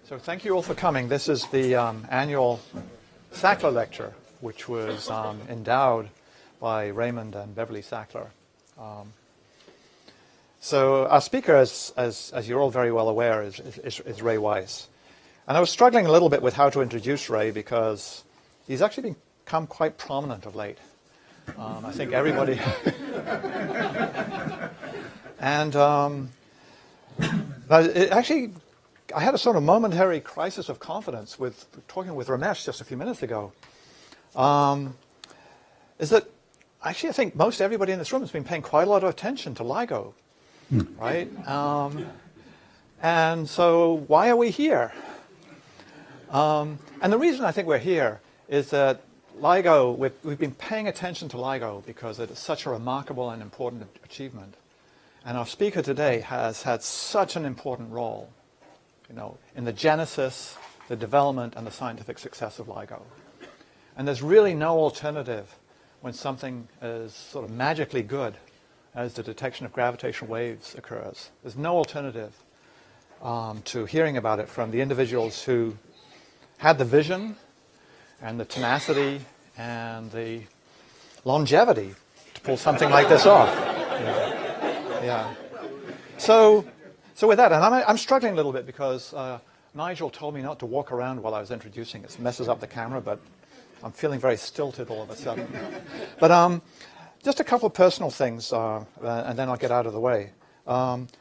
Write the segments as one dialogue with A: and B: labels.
A: So thank you all for coming. This is the annual Sackler lecture, which was endowed by Raymond and Beverly Sackler. So our speaker, as you're all very well aware, is Rai Weiss. And I was struggling a little bit with how to introduce Ray because he's actually become quite prominent of late. I think everybody... And I had a sort of momentary crisis of confidence with talking with Ramesh just a few minutes ago. Is that actually I think most everybody in this room has been paying quite a lot of attention to LIGO, right? And so why are we here? And the reason I think we're here is that LIGO, we've been paying attention to LIGO because it is such a remarkable and important achievement. And our speaker today has had such an important role, in the genesis, the development, and the scientific success of LIGO. And there's really no alternative when something is sort of magically good as the detection of gravitational waves occurs. There's no alternative to hearing about it from the individuals who had the vision and the tenacity and the longevity to pull something like this off. Yeah. So with that, and I'm struggling a little bit because Nigel told me not to walk around while I was introducing it. It messes up the camera, but I'm feeling very stilted all of a sudden. But just a couple of personal things, and then I'll get out of the way.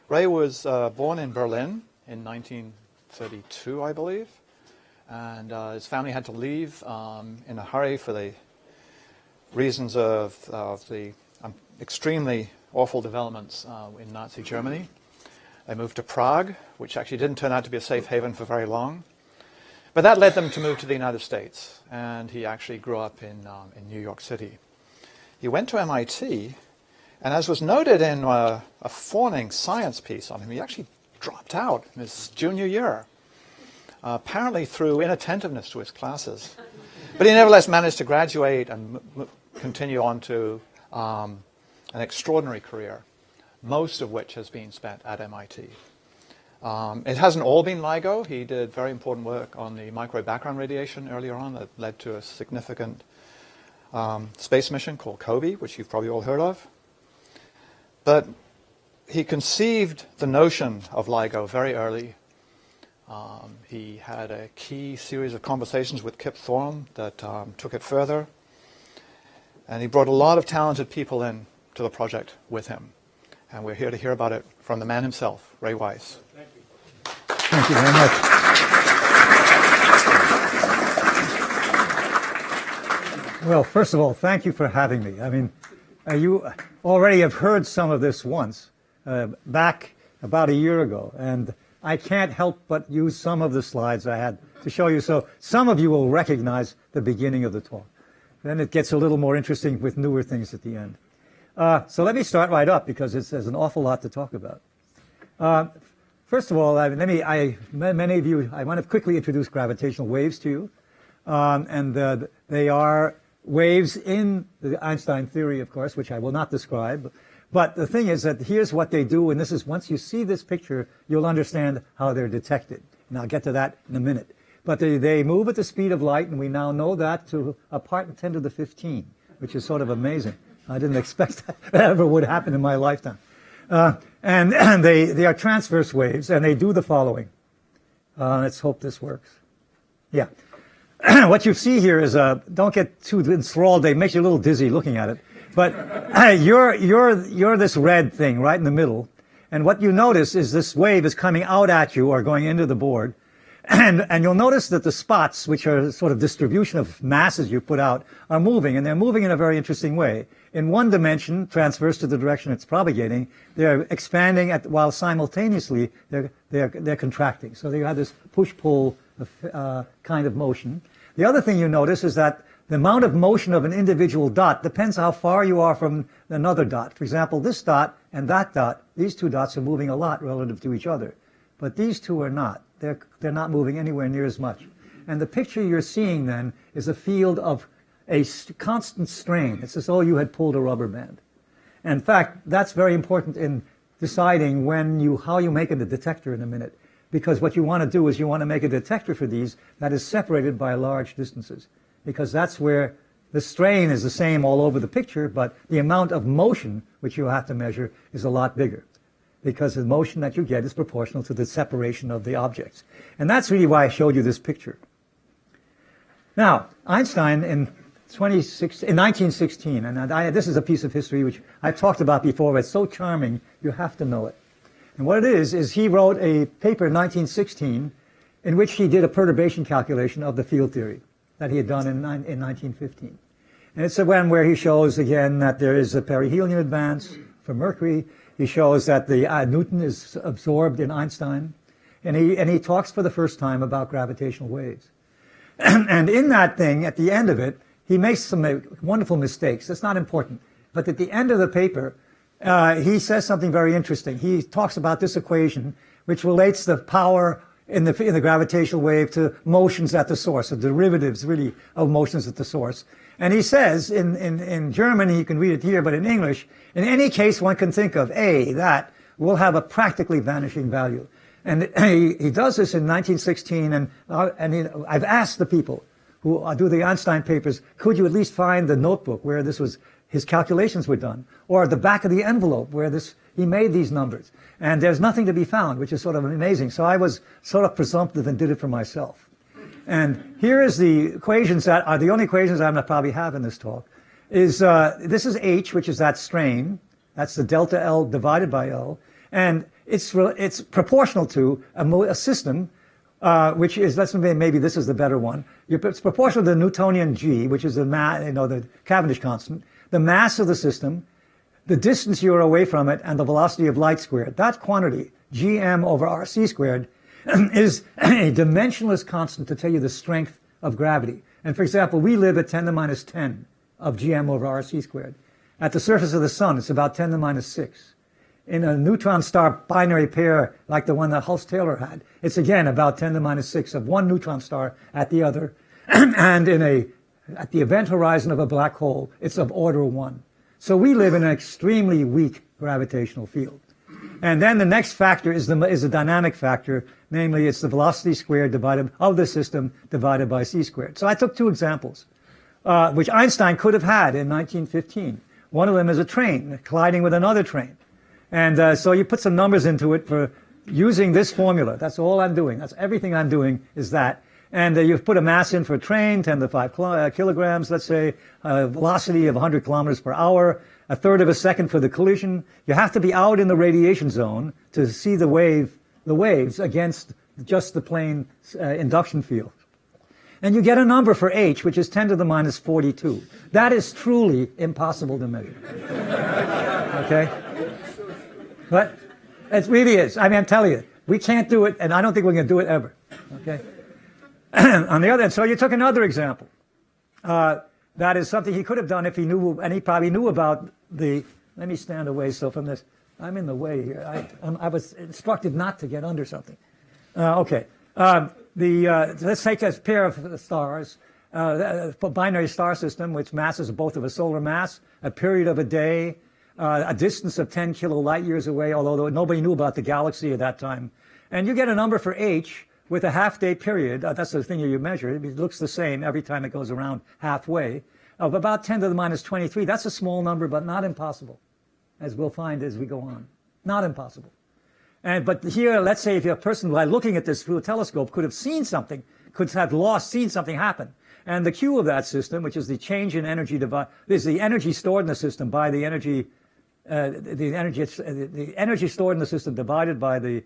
A: Ray was born in Berlin in 1932, I believe. And his family had to leave in a hurry for the reasons of the extremely awful developments in Nazi Germany. They moved to Prague, which actually didn't turn out to be a safe haven for very long. But that led them to move to the United States, and he actually grew up in New York City. He went to MIT, and as was noted in a fawning science piece on him, he actually dropped out in his junior year. Apparently through inattentiveness to his classes. But he nevertheless managed to graduate and continue on to an extraordinary career, most of which has been spent at MIT. It hasn't all been LIGO. He did very important work on the microwave background radiation earlier on that led to a significant space mission called COBE, which you've probably all heard of. But he conceived the notion of LIGO very early. He had a key series of conversations with Kip Thorne that took it further. And he brought a lot of talented people in to the project with him. And we're here to hear about it from the man himself, Rai Weiss.
B: Thank you. Thank you very much. Well, first of all, thank you for having me. I mean, you already have heard some of this once, back about a year ago. And I can't help but use some of the slides I had to show you, so some of you will recognize the beginning of the talk. Then it gets a little more interesting with newer things at the end. So let me start right up because there's an awful lot to talk about. First of all, many of you, I want to quickly introduce gravitational waves to you. And they are waves in the Einstein theory, of course, which I will not describe. But the thing is that here's what they do, and this is, once you see this picture, you'll understand how they're detected. And I'll get to that in a minute. But they move at the speed of light, and we now know that to a part in 10 to the 15, which is sort of amazing. I didn't expect that ever would happen in my lifetime. And they are transverse waves, and they do the following. Let's hope this works. Yeah. What you see here is, don't get too enthralled. They make you a little dizzy looking at it. But you're this red thing right in the middle. And what you notice is this wave is coming out at you or going into the board. And you'll notice that the spots, which are sort of distribution of masses you put out, are moving. And they're moving in a very interesting way. In one dimension, transverse to the direction it's propagating, they're expanding while simultaneously they're contracting. So they have this push-pull kind of motion. The other thing you notice is that the amount of motion of an individual dot depends how far you are from another dot. For example, this dot and that dot, these two dots are moving a lot relative to each other. But these two are not. They're not moving anywhere near as much. And the picture you're seeing then is a field of a constant strain. It's as though you had pulled a rubber band. In fact, that's very important in deciding how you make a detector in a minute. because what you want to do is you want to make a detector for these that is separated by large distances, because that's where the strain is the same all over the picture, but the amount of motion which you have to measure is a lot bigger, because the motion that you get is proportional to the separation of the objects. And that's really why I showed you this picture. Now, Einstein in 1916, and this is a piece of history which I've talked about before, but it's so charming, you have to know it. And what it is he wrote a paper in 1916 in which he did a perturbation calculation of the field theory that he had done in 1915. And it's a one where he shows, again, that there is a perihelion advance for Mercury. He shows that the Newton is absorbed in Einstein. And he talks for the first time about gravitational waves. And in that thing, at the end of it, he makes some wonderful mistakes. That's not important. But at the end of the paper, he says something very interesting. He talks about this equation, which relates the power in the gravitational wave to motions at the source, the derivatives, really, of motions at the source. And he says, in German, you can read it here, but in English, in any case one can think of, A, that will have a practically vanishing value. And he does this in 1916, and I've asked the people who do the Einstein papers, could you at least find the notebook where his calculations were done, or at the back of the envelope where he made these numbers? And there's nothing to be found, which is sort of amazing. So I was sort of presumptive and did it for myself. And here is the equations that are the only equations I'm going to probably have in this talk. This is H, which is that strain. That's the delta L divided by L. And it's proportional to a system, which is, let's say maybe this is the better one. It's proportional to the Newtonian G, which is the Cavendish constant, the mass of the system, the distance you're away from it, and the velocity of light squared. That quantity, gm over rc squared, is a dimensionless constant to tell you the strength of gravity. And for example, we live at 10 to the minus 10 of gm over rc squared. At the surface of the sun, it's about 10 to the minus 6. In a neutron star binary pair like the one that Hulse-Taylor had, it's again about 10 to the minus 6 of one neutron star at the other. And at the event horizon of a black hole, it's of order 1. So we live in an extremely weak gravitational field. And then the next factor is the dynamic factor, namely it's the velocity squared of the system divided by c squared. So I took two examples, which Einstein could have had in 1915. One of them is a train colliding with another train. And so you put some numbers into it for using this formula. That's all I'm doing. That's everything I'm doing is that. And you put a mass in for a train, 10 to the 5 kilograms, let's say, a velocity of 100 kilometers per hour, a third of a second for the collision. You have to be out in the radiation zone to see the waves against just the plain induction field. And you get a number for H, which is 10 to the minus 42. That is truly impossible to measure. Okay? But it really is. I mean, I'm telling you, we can't do it, and I don't think we're going to do it ever. Okay? On the other hand, so you took another example. That is something he could have done if he knew, and he probably knew about let me stand away so from this. I'm in the way here. I was instructed not to get under something. Okay. Let's take a pair of stars, a binary star system, which masses both of a solar mass, a period of a day, a distance of 10 kilolight years away, although nobody knew about the galaxy at that time. And you get a number for H with a half-day period. That's the thing you measure. It looks the same every time it goes around halfway, of about 10 to the minus 23. That's a small number, but not impossible, as we'll find as we go on. Not impossible. But here, let's say if a person, by looking at this through a telescope, could have seen something, could have seen something happen. And the Q of that system, which is the change in energy, is the energy stored in the system by the energy stored in the system divided by the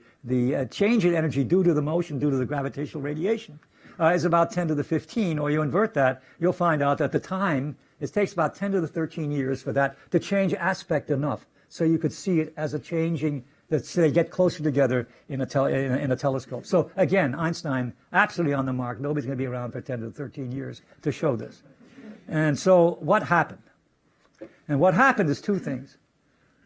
B: change in energy due to the motion, due to the gravitational radiation, is about 10 to the 15, or you invert that, you'll find out that the time, it takes about 10 to the 13 years for that to change aspect enough so you could see it as a changing, that they get closer together in a telescope. So again, Einstein, absolutely on the mark. Nobody's going to be around for 10 to 13 years to show this. And so what happened? And what happened is two things.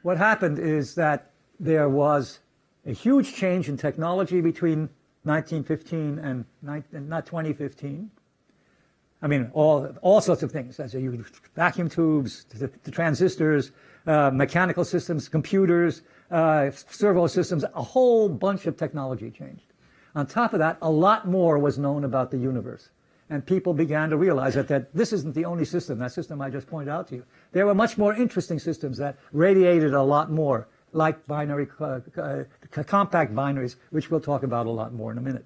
B: What happened is that there was a huge change in technology between 1915 and not 2015. I mean, all sorts of things. As you vacuum tubes, the transistors, mechanical systems, computers, servo systems, a whole bunch of technology changed. On top of that, a lot more was known about the universe. And people began to realize that this isn't the only system, that system I just pointed out to you. There were much more interesting systems that radiated a lot more, like binary, compact binaries, which we'll talk about a lot more in a minute.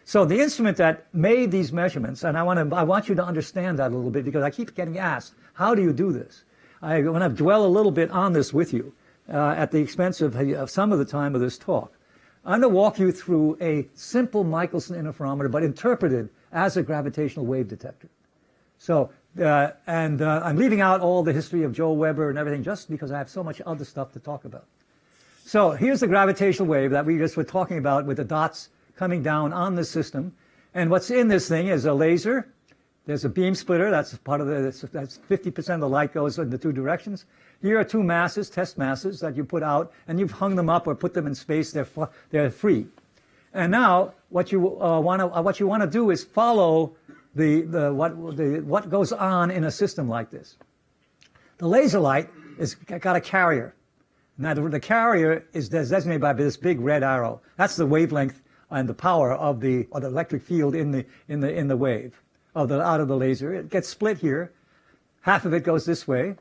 B: So the instrument that made these measurements, and I want you to understand that a little bit, because I keep getting asked, how do you do this? I want to dwell a little bit on this with you at the expense of some of the time of this talk. I'm going to walk you through a simple Michelson interferometer, but interpreted as a gravitational wave detector. So, I'm leaving out all the history of Joe Weber and everything just because I have so much other stuff to talk about. So here's the gravitational wave that we just were talking about with the dots coming down on the system. And what's in this thing is a laser. There's a beam splitter. That's part of that's 50% of the light goes in the two directions. Here are two masses, test masses, that you put out, and you've hung them up or put them in space. They're free. And now what you want to do is follow what goes on in a system like this. The laser light has got a carrier. Now the carrier is designated by this big red arrow. That's the wavelength and the power of the electric field in the wave out of the laser. It gets split here. Half of it goes this way,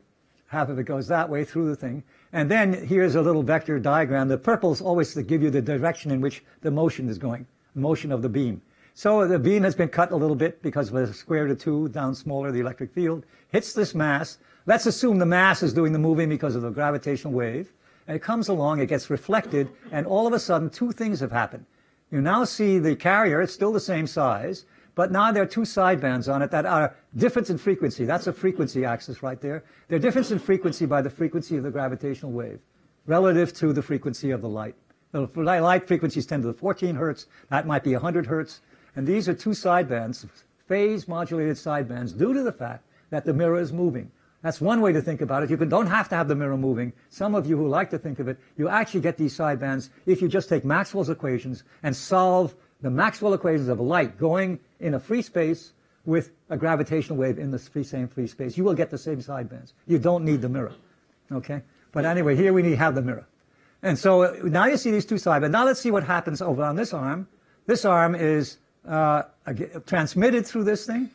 B: half of it goes that way through the thing. And then here's a little vector diagram. The purple's always to give you the direction in which the motion is going, the motion of the beam. So the beam has been cut a little bit because of the square root of 2, down smaller, the electric field, hits this mass. Let's assume the mass is doing the moving because of the gravitational wave. And it comes along, it gets reflected, and all of a sudden two things have happened. You now see the carrier, it's still the same size, but now there are two sidebands on it that are different in frequency. That's a frequency axis right there. They're different in frequency by the frequency of the gravitational wave relative to the frequency of the light. The light frequencies 10 to the 14 hertz. That might be 100 hertz. And these are two sidebands, phase-modulated sidebands, due to the fact that the mirror is moving. That's one way to think about it. You don't have to have the mirror moving. Some of you who like to think of it, you actually get these sidebands if you just take Maxwell's equations and solve the Maxwell equations of light going in a free space with a gravitational wave in the same free space. You will get the same sidebands. You don't need the mirror. Okay? But anyway, here we have the mirror. And so now you see these two sidebands. Now let's see what happens over on this arm. This arm is transmitted through this thing.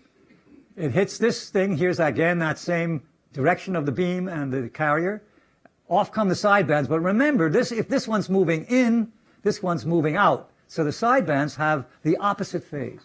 B: It hits this thing. Here's again that same direction of the beam and the carrier. Off come the sidebands. But remember, if this one's moving in, this one's moving out. So the sidebands have the opposite phase.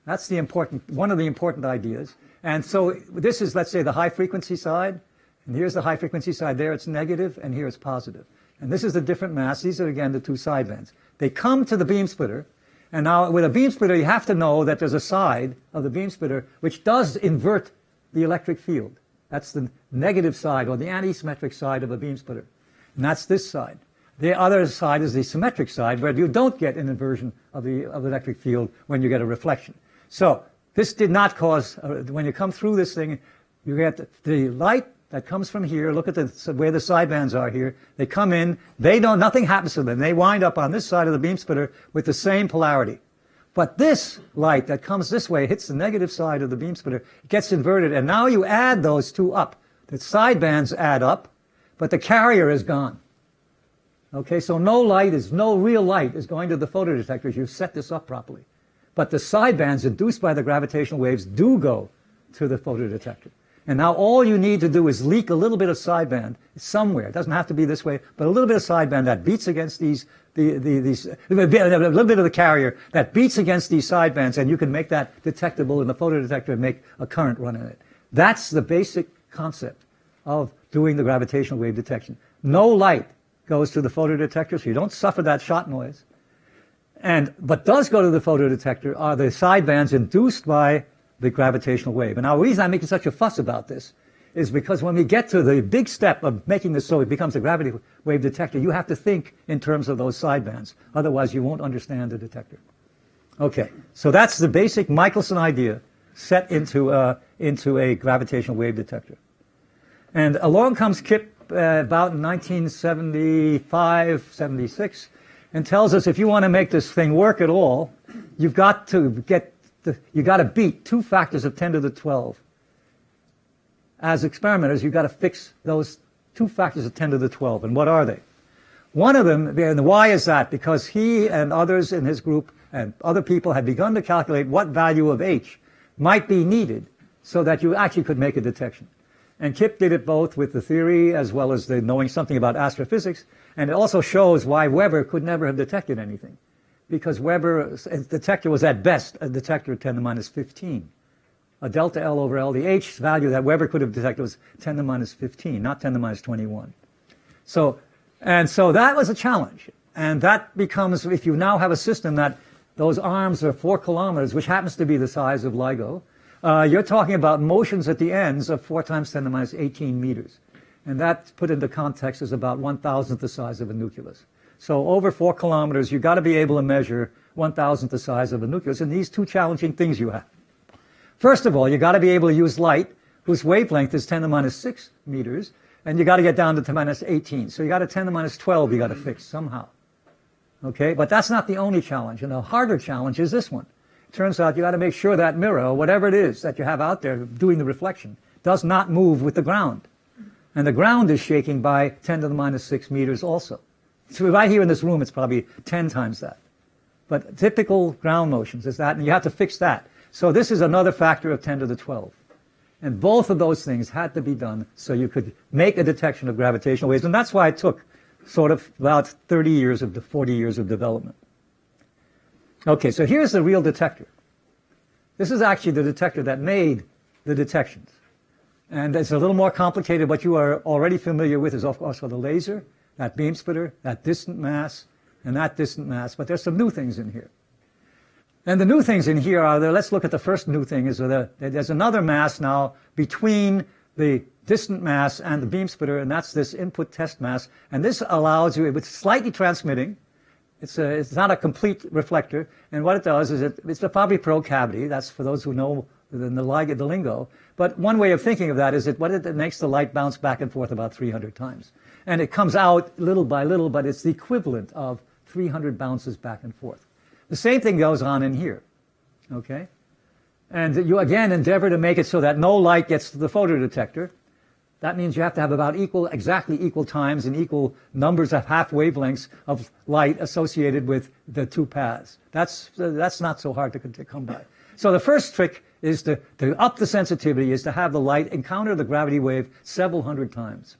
B: That's one of the important ideas. And so this is, let's say, the high frequency side. And here's the high frequency side. There it's negative, and here it's positive. And this is the different mass. These are, again, the two sidebands. They come to the beam splitter. And now with a beam splitter, you have to know that there's a side of the beam splitter which does invert the electric field. That's the negative side, or the anti-symmetric side of a beam splitter. And that's this side. The other side is the symmetric side, where you don't get an inversion of the electric field when you get a reflection. So this did not cause, when you come through this thing, you get the light that comes from here. Look at where the sidebands are here. They come in. Nothing happens to them. They wind up on this side of the beam splitter with the same polarity. But this light that comes this way hits the negative side of the beam splitter. It gets inverted. And now you add those two up. The sidebands add up, but the carrier is gone. Okay, so no real light is going to the photodetector if you set this up properly. But the sidebands induced by the gravitational waves do go to the photodetector. And now all you need to do is leak a little bit of sideband somewhere. It doesn't have to be this way, but a little bit of sideband that beats against a little bit of the carrier that beats against these sidebands, and you can make that detectable in the photodetector and make a current run in it. That's the basic concept of doing the gravitational wave detection. No light goes to the photodetector, so you don't suffer that shot noise. But does go to the photodetector are the sidebands induced by the gravitational wave. And now the reason I'm making such a fuss about this is because when we get to the big step of making this so it becomes a gravity wave detector, you have to think in terms of those sidebands. Otherwise, you won't understand the detector. Okay, so that's the basic Michelson idea set into a gravitational wave detector. And along comes Kip about in 1975, 76, and tells us if you want to make this thing work at all, you've got to beat 2 factors of 10 to the 12. As experimenters, you've got to fix those 2 factors of 10 to the 12. And what are they? One of them, and why is that? Because he and others in his group and other people had begun to calculate what value of H might be needed so that you actually could make a detection. And Kip did it both with the theory as well as the knowing something about astrophysics, and it also shows why Weber could never have detected anything. Because Weber's detector was at best a detector of 10 to the minus 15. A delta L over L, the H value that Weber could have detected was 10 to the minus 15, not 10 to the minus 21. So that was a challenge. And that becomes, if you now have a system that those arms are 4 kilometers, which happens to be the size of LIGO, you're talking about motions at the ends of 4 times 10 to the minus 18 meters. And that, put into context, is about 1,000th the size of a nucleus. So over 4 kilometers, you've got to be able to measure 1,000th the size of a nucleus. And these two challenging things you have. First of all, you've got to be able to use light, whose wavelength is 10 to the minus 6 meters, and you've got to get down to 10 to the minus 18. So you got a 10 to the minus 12 you got to fix somehow. Okay, but that's not the only challenge. And the harder challenge is this one. It turns out you got to make sure that mirror, or whatever it is that you have out there doing the reflection, does not move with the ground. And the ground is shaking by 10 to the minus 6 meters also. So right here in this room, it's probably 10 times that. But typical ground motions is that, and you have to fix that. So this is another factor of 10 to the 12. And both of those things had to be done so you could make a detection of gravitational waves. And that's why it took sort of about 40 years of development. Okay, so here's the real detector. This is actually the detector that made the detections. And it's a little more complicated. What you are already familiar with is, of course, the laser, that beam splitter, that distant mass, and that distant mass. But there's some new things in here. And the new things in here are, let's look at the first new thing, is there's another mass now between the distant mass and the beam splitter, and that's this input test mass. And this allows you, it's slightly transmitting. It's not a complete reflector. And what it does is it's a Fabry probe cavity. That's for those who know the lingo. But one way of thinking of that is it makes the light bounce back and forth about 300 times. And it comes out little by little, but it's the equivalent of 300 bounces back and forth. The same thing goes on in here, okay? And you again endeavor to make it so that no light gets to the photodetector. That means you have to have about exactly equal times and equal numbers of half wavelengths of light associated with the two paths. That's not so hard to come by. So the first trick is to up the sensitivity, is to have the light encounter the gravity wave several hundred times.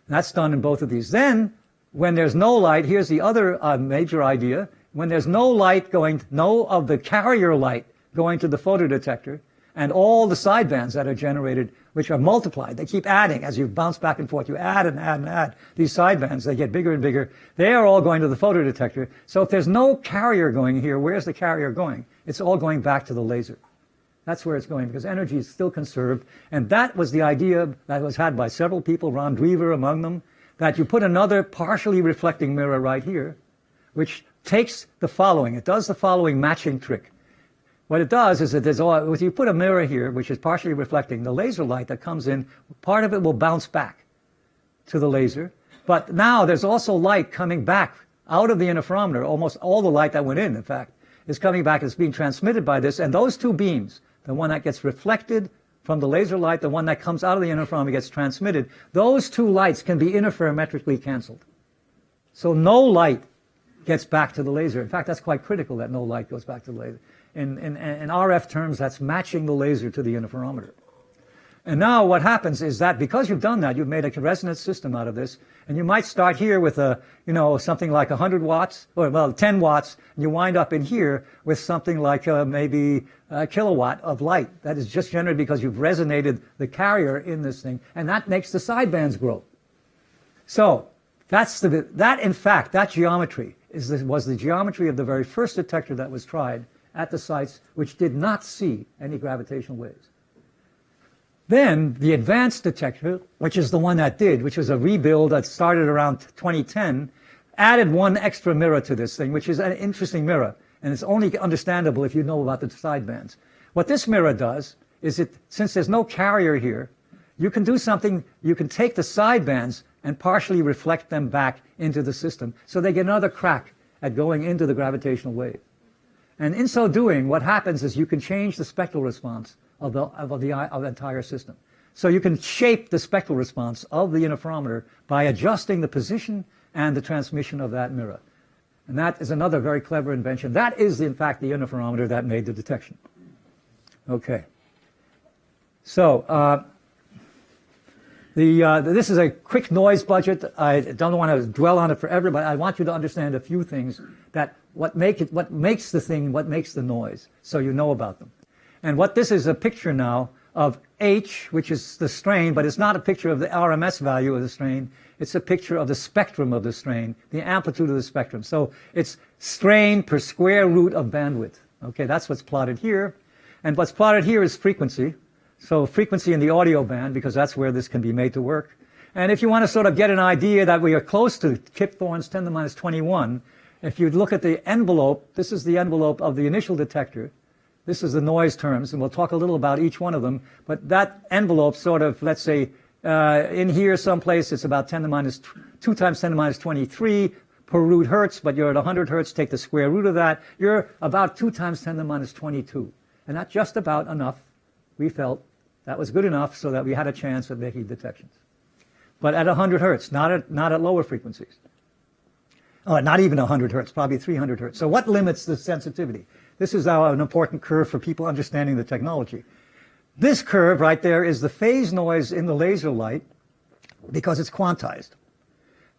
B: And that's done in both of these. Then, when there's no light, here's the other major idea. When there's no light no of the carrier light going to the photodetector, and all the sidebands that are generated, which are multiplied, they keep adding as you bounce back and forth. You add and add and add these sidebands. They get bigger and bigger. They are all going to the photodetector. So if there's no carrier going here, where's the carrier going? It's all going back to the laser. That's where it's going, because energy is still conserved. And that was the idea that was had by several people, Ron Drever among them, that you put another partially reflecting mirror right here, which takes the following. It does the following matching trick. What it does is that if you put a mirror here, which is partially reflecting, the laser light that comes in, part of it will bounce back to the laser. But now there's also light coming back out of the interferometer. Almost all the light that went in fact, is coming back. It's being transmitted by this. And those two beams, the one that gets reflected from the laser light, the one that comes out of the interferometer gets transmitted, those two lights can be interferometrically canceled. So no light gets back to the laser. In fact, that's quite critical that no light goes back to the laser. In RF terms, that's matching the laser to the interferometer. And now what happens is that because you've done that, you've made a resonance system out of this, and you might start here with something like 100 watts, or 10 watts, and you wind up in here with something like maybe a kilowatt of light. That is just generated because you've resonated the carrier in this thing, and that makes the sidebands grow. So that geometry was the geometry of the very first detector that was tried at the sites which did not see any gravitational waves. Then the advanced detector, which is the one that did, which was a rebuild that started around 2010, added one extra mirror to this thing, which is an interesting mirror, and it's only understandable if you know about the sidebands. What this mirror does is since there's no carrier here, you can do something. You can take the sidebands and partially reflect them back into the system, so they get another crack at going into the gravitational wave. And in so doing, what happens is you can change the spectral response of the entire system. So you can shape the spectral response of the interferometer by adjusting the position and the transmission of that mirror. And that is another very clever invention. That is, in fact, the interferometer that made the detection. Okay. So this is a quick noise budget. I don't want to dwell on it forever, but I want you to understand a few things that what makes the thing, what makes the noise, so you know about them. And what this is a picture now of H, which is the strain, but it's not a picture of the RMS value of the strain. It's a picture of the spectrum of the strain, the amplitude of the spectrum. So it's strain per square root of bandwidth. Okay, that's what's plotted here. And what's plotted here is frequency. So frequency in the audio band, because that's where this can be made to work. And if you want to sort of get an idea that we are close to Kip Thorne's 10 to the minus 21, if you look at the envelope, this is the envelope of the initial detector. This is the noise terms, and we'll talk a little about each one of them. But that envelope sort of, let's say, in here someplace, it's about 10 to the minus 2 times 10 to the minus 23 per root hertz, but you're at 100 hertz, take the square root of that. You're about 2 times 10 to the minus 22. And that's just about enough. We felt that was good enough so that we had a chance of making detections. But at 100 hertz, not at lower frequencies. Oh, not even 100 hertz, probably 300 hertz. So what limits the sensitivity? This is now an important curve for people understanding the technology. This curve right there is the phase noise in the laser light because it's quantized.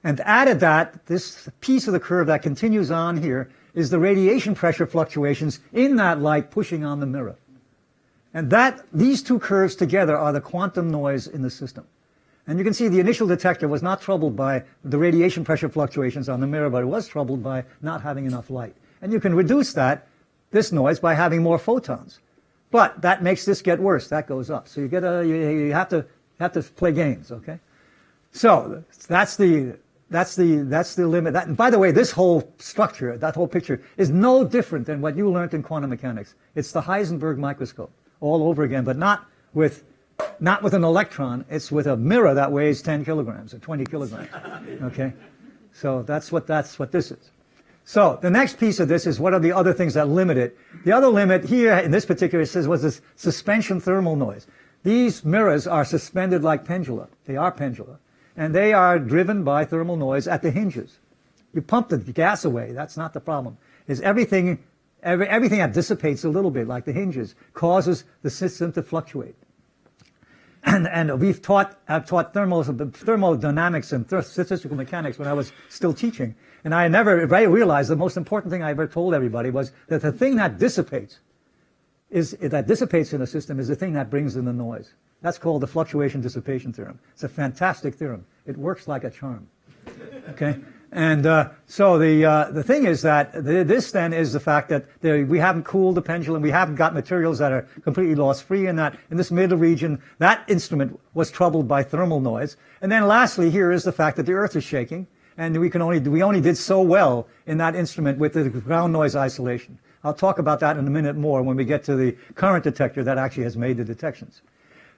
B: And added that, this piece of the curve that continues on here is the radiation pressure fluctuations in that light pushing on the mirror. And these two curves together are the quantum noise in the system. And you can see the initial detector was not troubled by the radiation pressure fluctuations on the mirror, but it was troubled by not having enough light. And you can reduce this noise by having more photons. But that makes this get worse. That goes up. So you have to play games, okay? So that's the limit. And by the way, this whole structure, that whole picture, is no different than what you learned in quantum mechanics. It's the Heisenberg microscope all over again, but not with an electron. It's with a mirror that weighs 10 kilograms or 20 kilograms. Okay, so that's what this is. So the next piece of this is what are the other things that limit it. The other limit here in this particular case was this suspension thermal noise. These mirrors are suspended like pendula. They are pendula. And they are driven by thermal noise at the hinges. You pump the gas away. That's not the problem. Is everything that dissipates a little bit, like the hinges, causes the system to fluctuate. And I've taught thermodynamics and statistical mechanics when I was still teaching. And I never realized the most important thing I ever told everybody was that the thing that dissipates in a system is the thing that brings in the noise. That's called the fluctuation dissipation theorem. It's a fantastic theorem. It works like a charm. Okay? And so the thing is that this then is the fact that we haven't cooled the pendulum. We haven't got materials that are completely loss-free in this middle region. That instrument was troubled by thermal noise. And then lastly, here is the fact that the Earth is shaking. And we only did so well in that instrument with the ground noise isolation. I'll talk about that in a minute more when we get to the current detector that actually has made the detections.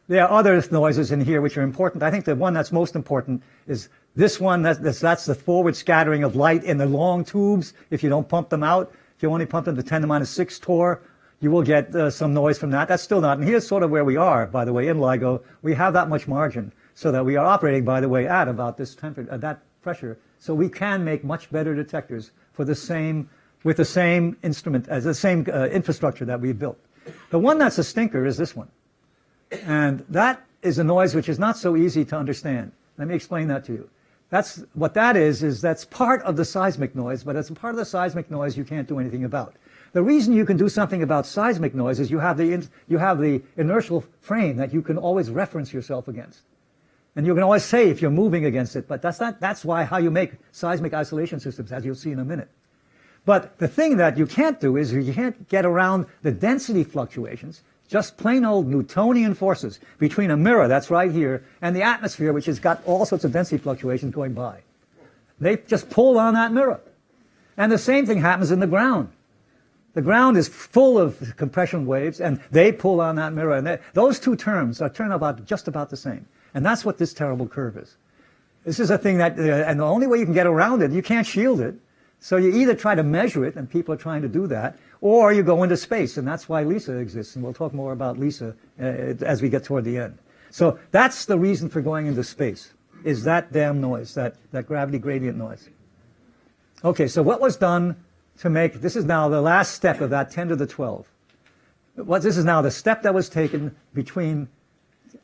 B: There are other noises in here which are important. I think the one that's most important is this one. That's the forward scattering of light in the long tubes. If you don't pump them out, if you only pump them to 10 to the minus 6 torr, you will get some noise from that. That's still not. And here's sort of where we are, by the way, in LIGO. We have that much margin so that we are operating, by the way, at about this temperature, that pressure. So we can make much better detectors with the same instrument, as the same infrastructure that we've built. The one that's a stinker is this one. And that is a noise which is not so easy to understand. Let me explain that to you. That's part of the seismic noise, but it's a part of the seismic noise you can't do anything about. The reason you can do something about seismic noise is you have the inertial frame that you can always reference yourself against. And you can always say if you're moving against it, but that's how you make seismic isolation systems, as you'll see in a minute. But the thing that you can't do is you can't get around the density fluctuations, just plain old Newtonian forces between a mirror that's right here and the atmosphere, which has got all sorts of density fluctuations going by. They just pull on that mirror. And the same thing happens in the ground. The ground is full of compression waves, and they pull on that mirror. And those two terms turn out just about the same. And that's what this terrible curve is. This is a thing that, and the only way you can get around it, you can't shield it. So you either try to measure it, and people are trying to do that, or you go into space, and that's why LISA exists. And we'll talk more about LISA as we get toward the end. So that's the reason for going into space. is that damn noise, that gravity gradient noise. Okay, so what was done to make, this is now the last step of that 10 to the 12. This is now the step that was taken between,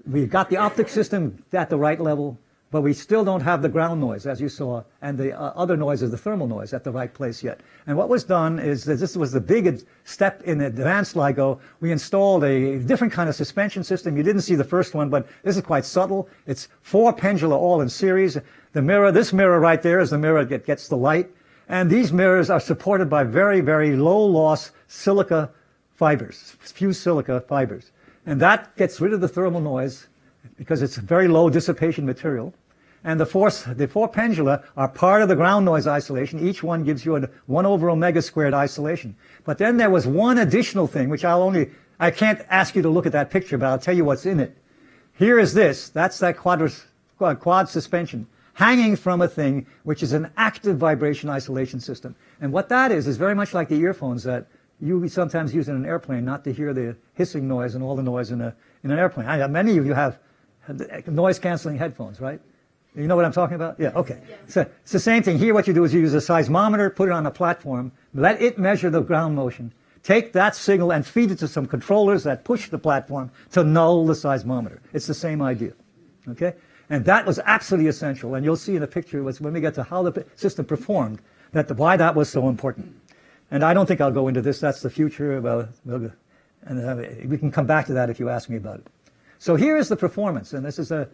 B: we got the optic system at the right level, but we still don't have the ground noise, as you saw, and the other noise is the thermal noise at the right place yet. And what was done is that this was the big step in advanced LIGO. We installed a different kind of suspension system. You didn't see the first one, but this is quite subtle. It's 4 pendula all in series. The mirror, this mirror right there is the mirror that gets the light. And these mirrors are supported by very, very low loss silica fibers, fused silica fibers. And that gets rid of the thermal noise because it's a very low dissipation material. And the four pendula are part of the ground noise isolation. Each one gives you a 1 over omega squared isolation. But then there was one additional thing, which I can't ask you to look at that picture, but I'll tell you what's in it. Here is this. That's that quad suspension hanging from a thing which is an active vibration isolation system. And what that is very much like the earphones that you sometimes use in an airplane not to hear the hissing noise and all the noise in an airplane. Many of you have noise-canceling headphones, right? You know what I'm talking about? Yeah, okay. Yeah. So it's the same thing. Here what you do is you use a seismometer, put it on a platform, let it measure the ground motion, take that signal and feed it to some controllers that push the platform to null the seismometer. It's the same idea, okay? And that was absolutely essential. And you'll see in the picture when we get to how the system performed, why that was so important. And I don't think I'll go into this. That's the future. And we can come back to that if you ask me about it. So here is the performance. And this is a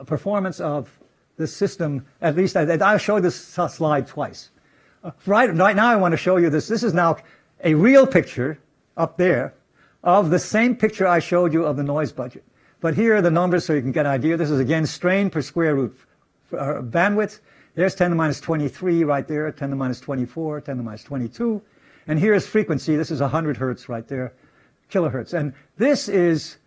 B: performance of this system. At least I'll show this slide twice. Right now I want to show you this. This is now a real picture up there of the same picture I showed you of the noise budget. But here are the numbers so you can get an idea. This is, again, strain per square root bandwidth. There's 10 to the minus 23 right there, 10 to the minus 24, 10 to the minus 22. And here's frequency. This is 100 hertz right there, kilohertz. And this is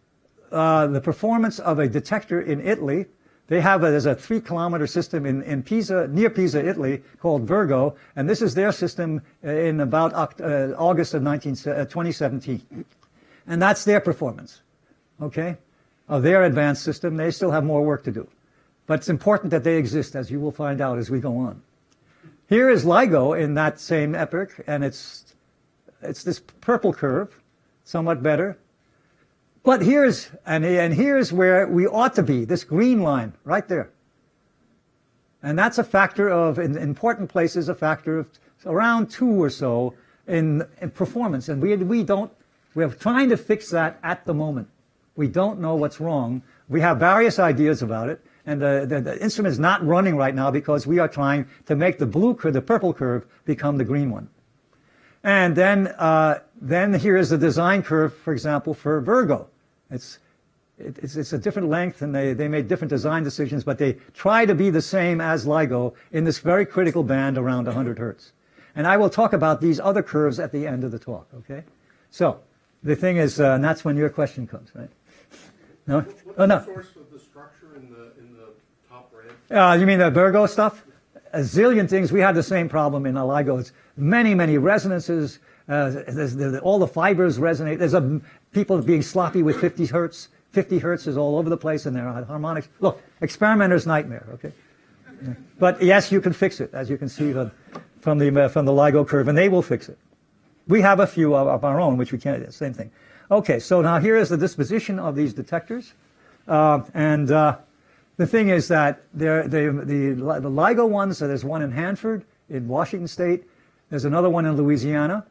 B: the performance of a detector in Italy. There's a 3-kilometer system in Pisa, near Pisa, Italy, called Virgo. And this is their system in about August of 2017. And that's their performance, okay, of their advanced system. They still have more work to do. But it's important that they exist, as you will find out as we go on. Here is LIGO in that same epoch, and it's this purple curve, somewhat better. But here's where we ought to be, this green line right there. And that's a factor of, in important places, a factor of around 2 or so in performance. And we're trying to fix that at the moment. We don't know what's wrong. We have various ideas about it. And the instrument is not running right now because we are trying to make the purple curve become the green one. And then here is the design curve, for example, for Virgo. It's a different length, and they made different design decisions, but they try to be the same as LIGO in this very critical band around 100 hertz. And I will talk about these other curves at the end of the talk, okay? So the thing is, and that's when your question comes, right? No?
C: What's the source of the structure in the top red?
B: You mean the Virgo stuff? A zillion things. We had the same problem in LIGO. It's many, many resonances. All the fibers resonate. There's people being sloppy with 50 hertz. 50 hertz is all over the place, and there are harmonics. Look, experimenter's nightmare, okay? But yes, you can fix it, as you can see from the LIGO curve, and they will fix it. We have a few of our own, which we can't, same thing. Okay, so now here is the disposition of these detectors. The thing is that the LIGO ones, so there's one in Hanford in Washington State. There's another one in Louisiana.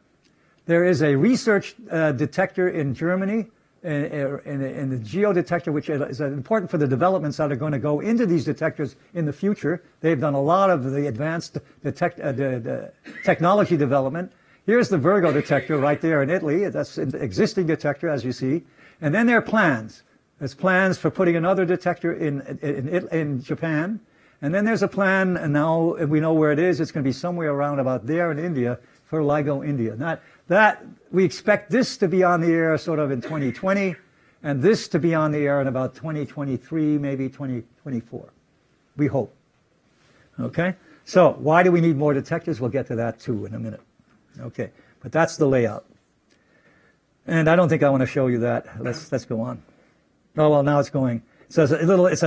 B: There is a research detector in Germany, in the geodetector, which is important for the developments that are going to go into these detectors in the future. They've done a lot of the advanced technology development. Here's the Virgo detector right there in Italy. That's an existing detector, as you see. And then there are plans. There's plans for putting another detector in Japan. And then there's a plan, and now we know where it is. It's going to be somewhere around about there in India for LIGO India. That we expect this to be on the air sort of in 2020, and this to be on the air in about 2023, maybe 2024. We hope. Okay? So why do we need more detectors? We'll get to that too in a minute. Okay, but that's the layout. And I don't think I want to show you that. Let's go on. Oh, well, now it's going. So it's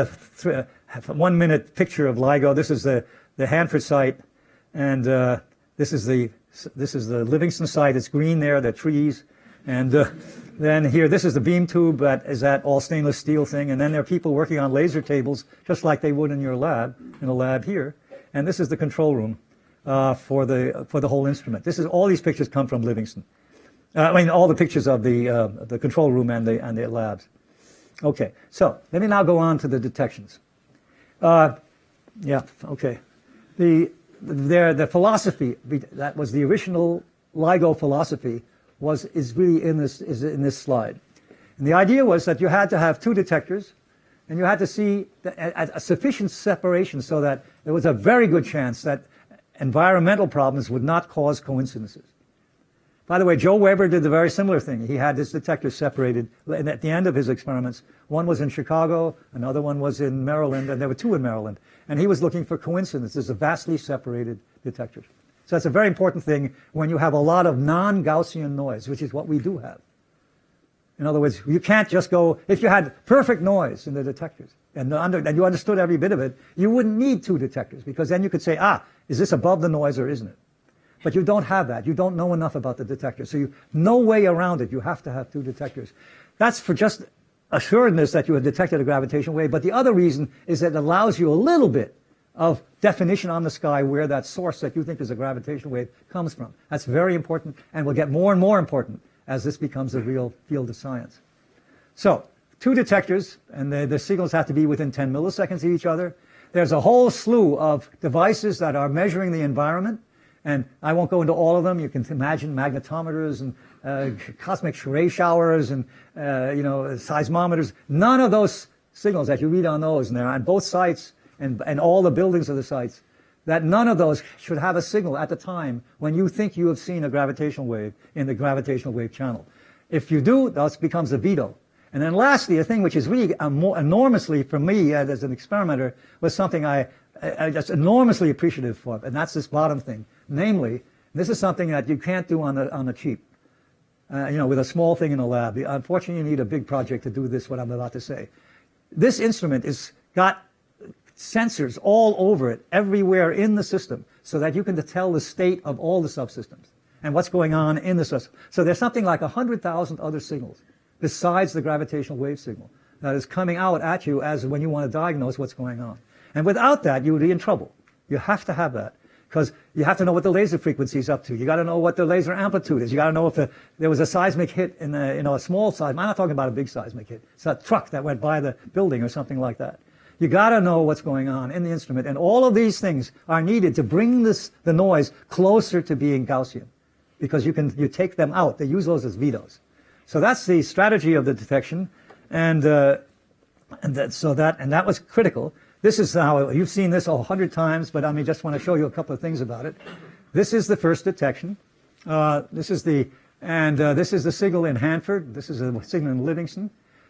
B: have a 1 minute picture of LIGO. This is the Hanford site, and this is the Livingston site. It's green there, the trees, and then here, this is the beam tube that is that all stainless steel thing, and then there are people working on laser tables just like they would in your lab, in a lab here, and this is the control room for the whole instrument. This is all these pictures come from Livingston. I mean, all the pictures of the control room and the labs. Okay, so let me now go on to the detections. Yeah, okay. The philosophy that was the original LIGO philosophy is really in this slide, and the idea was that you had to have two detectors, and you had to see a sufficient separation so that there was a very good chance that environmental problems would not cause coincidences. By the way, Joe Weber did the very similar thing. He had his detectors separated, and at the end of his experiments, one was in Chicago, another one was in Maryland, and there were two in Maryland. And he was looking for coincidences of vastly separated detectors. So that's a very important thing when you have a lot of non-Gaussian noise, which is what we do have. In other words, you can't just go, if you had perfect noise in the detectors, and you understood every bit of it, you wouldn't need two detectors, because then you could say, is this above the noise or isn't it? But you don't have that. You don't know enough about the detector. So no way around it. You have to have two detectors. That's for just assuredness that you have detected a gravitational wave. But the other reason is that it allows you a little bit of definition on the sky where that source that you think is a gravitational wave comes from. That's very important and will get more and more important as this becomes a real field of science. So two detectors, and the signals have to be within 10 milliseconds of each other. There's a whole slew of devices that are measuring the environment. And I won't go into all of them. You can imagine magnetometers and cosmic ray showers and seismometers. None of those signals that you read on those, and they're on both sites and all the buildings of the sites, that none of those should have a signal at the time when you think you have seen a gravitational wave in the gravitational wave channel. If you do, that becomes a veto. And then lastly, a thing which is really enormously, for me as an experimenter, was something I just enormously appreciative for, and that's this bottom thing. Namely, this is something that you can't do on the cheap, with a small thing in a lab. Unfortunately, you need a big project to do this, what I'm about to say. This instrument has got sensors all over it, everywhere in the system, so that you can tell the state of all the subsystems and what's going on in the system. So there's something like 100,000 other signals besides the gravitational wave signal that is coming out at you as when you want to diagnose what's going on. And without that, you would be in trouble. You have to have that, because you have to know what the laser frequency is up to. You got to know what the laser amplitude is. You got to know if there was a seismic hit in a small size. I'm not talking about a big seismic hit. It's a truck that went by the building or something like that. You got to know what's going on in the instrument, and all of these things are needed to bring the noise closer to being Gaussian, because you take them out. They use those as vetoes. So that's the strategy of the detection, and that was critical. This is how, you've seen this 100 times, but I just want to show you a couple of things about it. This is the first detection. This is the signal in Hanford. This is a signal in Livingston.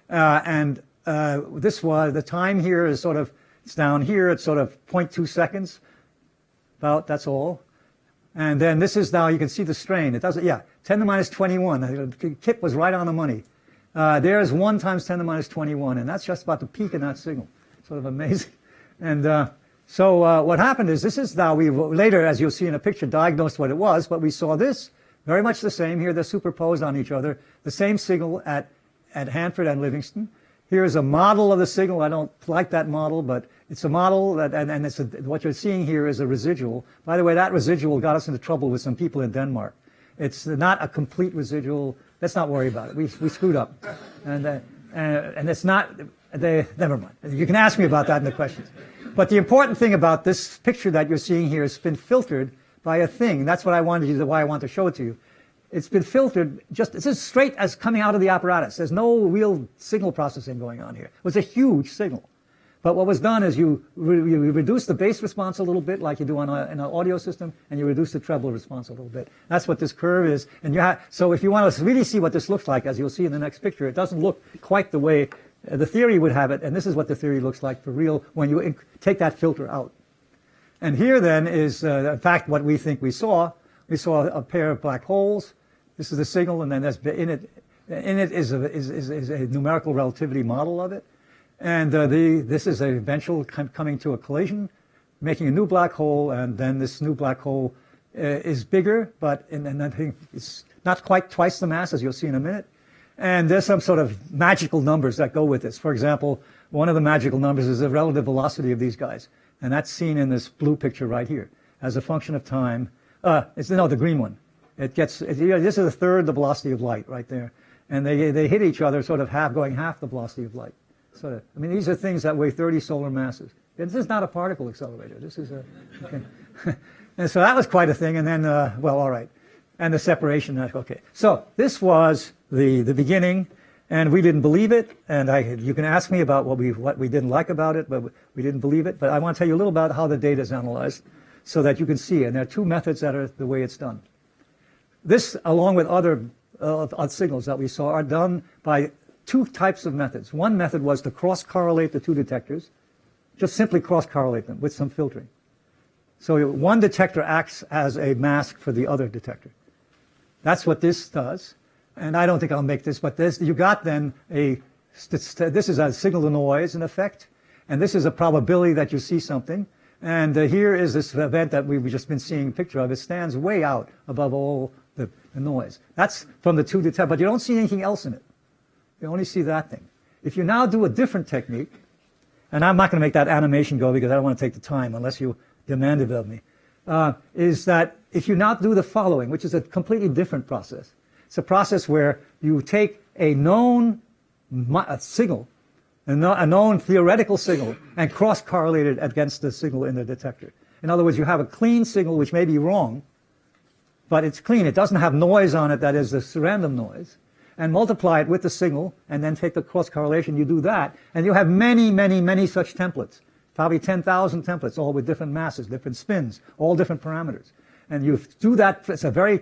B: This was, the time here is it's down here, it's 0.2 seconds, about, that's all. And then this is now, you can see the strain. It doesn't, 10 to the minus 21. Kip was right on the money. There's 1 times 10 to the minus 21, and that's just about the peak in that signal. Sort of amazing. And so what happened is, this is now, we later, as you'll see in a picture, diagnosed what it was, but we saw this, very much the same. Here they're superposed on each other. The same signal at Hanford and Livingston. Here's a model of the signal. I don't like that model, but it's a model, what you're seeing here is a residual. By the way, that residual got us into trouble with some people in Denmark. It's not a complete residual. Let's not worry about it. We screwed up. And it's not, never mind. You can ask me about that in the questions. But the important thing about this picture that you're seeing here has been filtered by a thing. That's what I wanted you to, why I want to show it to you. It's been filtered it's as straight as coming out of the apparatus. There's no real signal processing going on here. It was a huge signal. But what was done is you reduce the bass response a little bit, like you do in an audio system, and you reduce the treble response a little bit. That's what this curve is. And so if you want to really see what this looks like, as you'll see in the next picture, it doesn't look quite the way the theory would have it, and this is what the theory looks like for real when you take that filter out. And here then is, in fact, what we think we saw. We saw a pair of black holes. This is the signal, and then in it is a numerical relativity model of it. And this is a eventual coming to a collision, making a new black hole, and then this new black hole is bigger, but and I think it's not quite twice the mass, as you'll see in a minute. And there's some sort of magical numbers that go with this. For example, one of the magical numbers is the relative velocity of these guys. And that's seen in this blue picture right here as a function of time. The green one. This is a third the velocity of light right there. And they hit each other sort of going half the velocity of light. I mean, these are things that weigh 30 solar masses. This is not a particle accelerator. This is okay. And so that was quite a thing. And then, all right. And the separation, okay. So this was the beginning, and we didn't believe it. And you can ask me about what we didn't like about it, but we didn't believe it. But I want to tell you a little about how the data is analyzed so that you can see it. And there are two methods that are the way it's done. This, along with other signals that we saw, are done by two types of methods. One method was to cross-correlate the two detectors, just simply cross-correlate them with some filtering. So one detector acts as a mask for the other detector. That's what this does. And I don't think I'll make this, but you got then this is a signal to noise in effect, and this is a probability that you see something. And here is this event that we've just been seeing a picture of. It stands way out above all the noise. That's from the two detectors, but you don't see anything else in it. You only see that thing. If you now do a different technique, and I'm not going to make that animation go because I don't want to take the time unless you demand it of me, is that if you now do the following, which is a completely different process. It's a process where you take a known signal, a known theoretical signal, and cross-correlate it against the signal in the detector. In other words, you have a clean signal which may be wrong, but it's clean. It doesn't have noise on it that is this random noise. And multiply it with the signal, and then take the cross-correlation. You do that, and you have many, many, many such templates. Probably 10,000 templates, all with different masses, different spins, all different parameters. And you do that, it's a very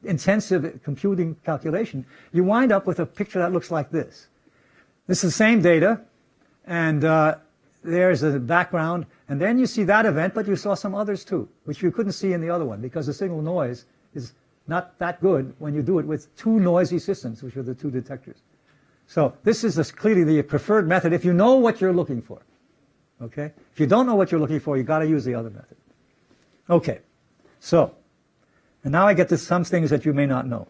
B: intensive computing calculation. You wind up with a picture that looks like this. This is the same data, and there's a background, and then you see that event, but you saw some others too, which you couldn't see in the other one, because the signal noise is not that good when you do it with two noisy systems, which are the two detectors. So this is clearly the preferred method if you know what you're looking for. Okay? If you don't know what you're looking for, you've got to use the other method. Okay. So, and now I get to some things that you may not know.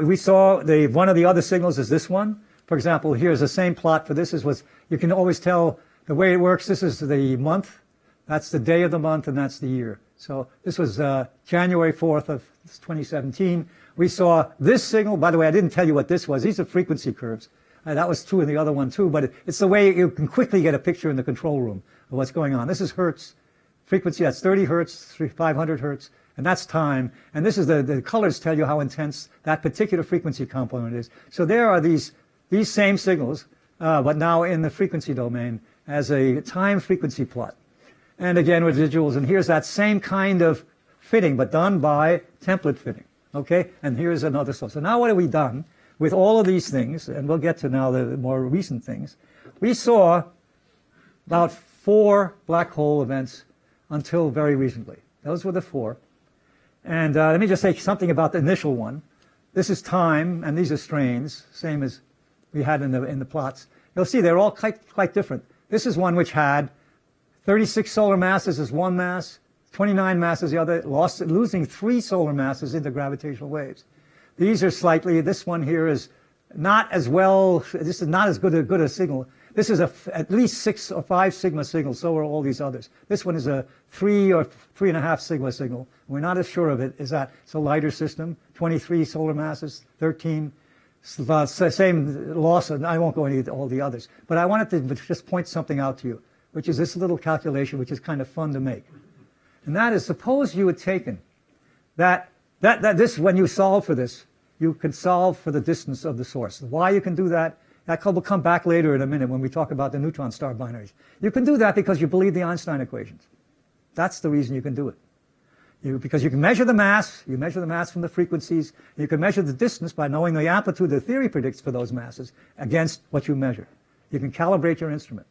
B: We saw one of the other signals is this one. For example, here's the same plot for this. You can always tell the way it works. This is the month. That's the day of the month, and that's the year. So this was January 4th of 2017. We saw this signal. By the way, I didn't tell you what this was. These are frequency curves. That was true in the other one too, but it's the way you can quickly get a picture in the control room of what's going on. This is hertz. Frequency, that's 30 hertz, 500 hertz, and that's time. And this is the colors tell you how intense that particular frequency component is. So there are these same signals, but now in the frequency domain as a time frequency plot. And again, residuals, and here's that same kind of fitting, but done by template fitting, okay? And here's another source. So now what have we done with all of these things, and we'll get to now the more recent things. We saw about 4 black hole events until very recently. Those were the 4. And let me just say something about the initial one. This is time, and these are strains, same as we had in the plots. You'll see they're all quite different. This is one which had 36 solar masses as one mass, 29 masses the other, losing 3 solar masses into gravitational waves. These are this one here is not as well, this is not as good a signal. This is at least 6 or 5 sigma signal, so are all these others. This one is a 3 or 3.5 sigma signal. We're not as sure of it. It's a lighter system, 23 solar masses, 13, same loss, and I won't go into all the others. But I wanted to just point something out to you, which is this little calculation, which is kind of fun to make. And that is, suppose you had taken when you solve for this, you can solve for the distance of the source. Why you can do that, will come back later in a minute when we talk about the neutron star binaries. You can do that because you believe the Einstein equations. That's the reason you can do it. Because you can measure the mass, from the frequencies, you can measure the distance by knowing the amplitude the theory predicts for those masses against what you measure. You can calibrate your instrument.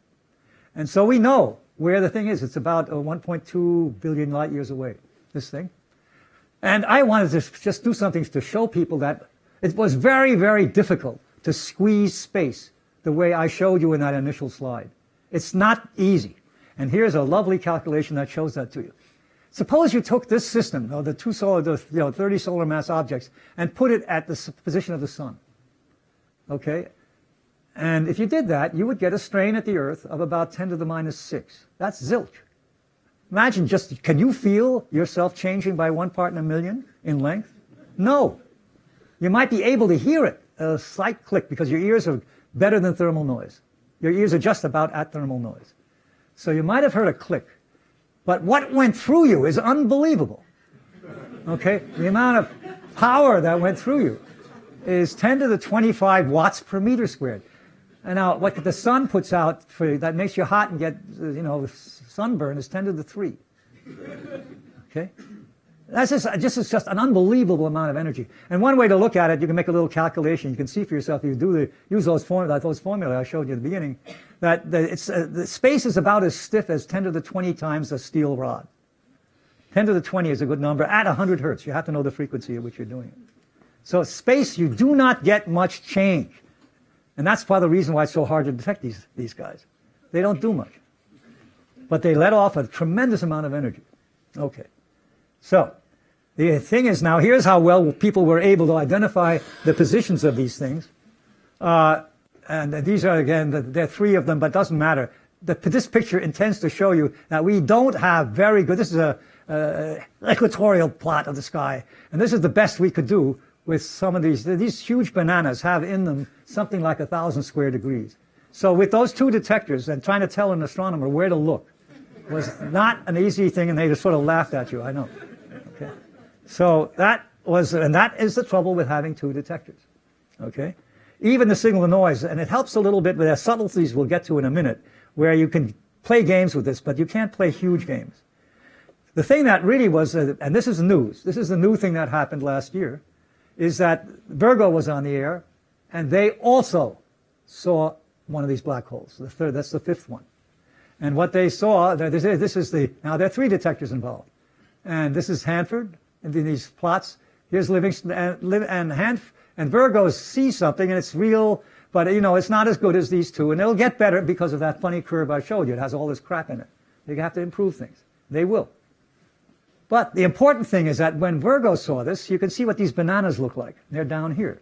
B: And so we know where the thing is. It's about 1.2 billion light years away, this thing. And I wanted to just do something to show people that it was very, very difficult to squeeze space the way I showed you in that initial slide. It's not easy. And here's a lovely calculation that shows that to you. Suppose you took this system, the 30 solar mass objects, and put it at the position of the sun. Okay? And if you did that, you would get a strain at the Earth of about 10 to the minus 6. That's zilch. Imagine just, can you feel yourself changing by 1 part in a million in length? No. You might be able to hear it, a slight click, because your ears are better than thermal noise. Your ears are just about at thermal noise. So you might have heard a click. But what went through you is unbelievable. Okay? The amount of power that went through you is 10 to the 25 watts per meter squared. And now what the sun puts out that makes you hot and get, sunburn is 10 to the 3. Okay? That's just an unbelievable amount of energy. And one way to look at it, you can make a little calculation. You can see for yourself, if you use those formulae I showed you at the beginning, that the space is about as stiff as 10 to the 20 times a steel rod. 10 to the 20 is a good number at 100 hertz. You have to know the frequency at which you're doing it. So space, you do not get much change. And that's part of the reason why it's so hard to detect these guys. They don't do much. But they let off a tremendous amount of energy. Okay. So the thing is now, here's how well people were able to identify the positions of these things. And these are, again, there are 3 of them, but it doesn't matter. This picture intends to show you that we don't have very good, this is a equatorial plot of the sky, and this is the best we could do with some of these huge bananas have in them something like 1,000 square degrees. So with those 2 detectors and trying to tell an astronomer where to look was not an easy thing, and they just sort of laughed at you, I know. Okay. So that is the trouble with having 2 detectors. Okay. Even the signal to noise, and it helps a little bit with the subtleties we'll get to in a minute, where you can play games with this, but you can't play huge games. The thing that really was, and this is news, this is the new thing that happened last year, is that Virgo was on the air, and they also saw one of these black holes. That's the 5th one. And what they saw, now there are 3 detectors involved. And this is Hanford, and in these plots, here's Livingston, and Virgo sees something, and it's real, but it's not as good as these 2, and it'll get better because of that funny curve I showed you. It has all this crap in it. They have to improve things. They will. But the important thing is that when Virgo saw this, you can see what these bananas look like. They're down here.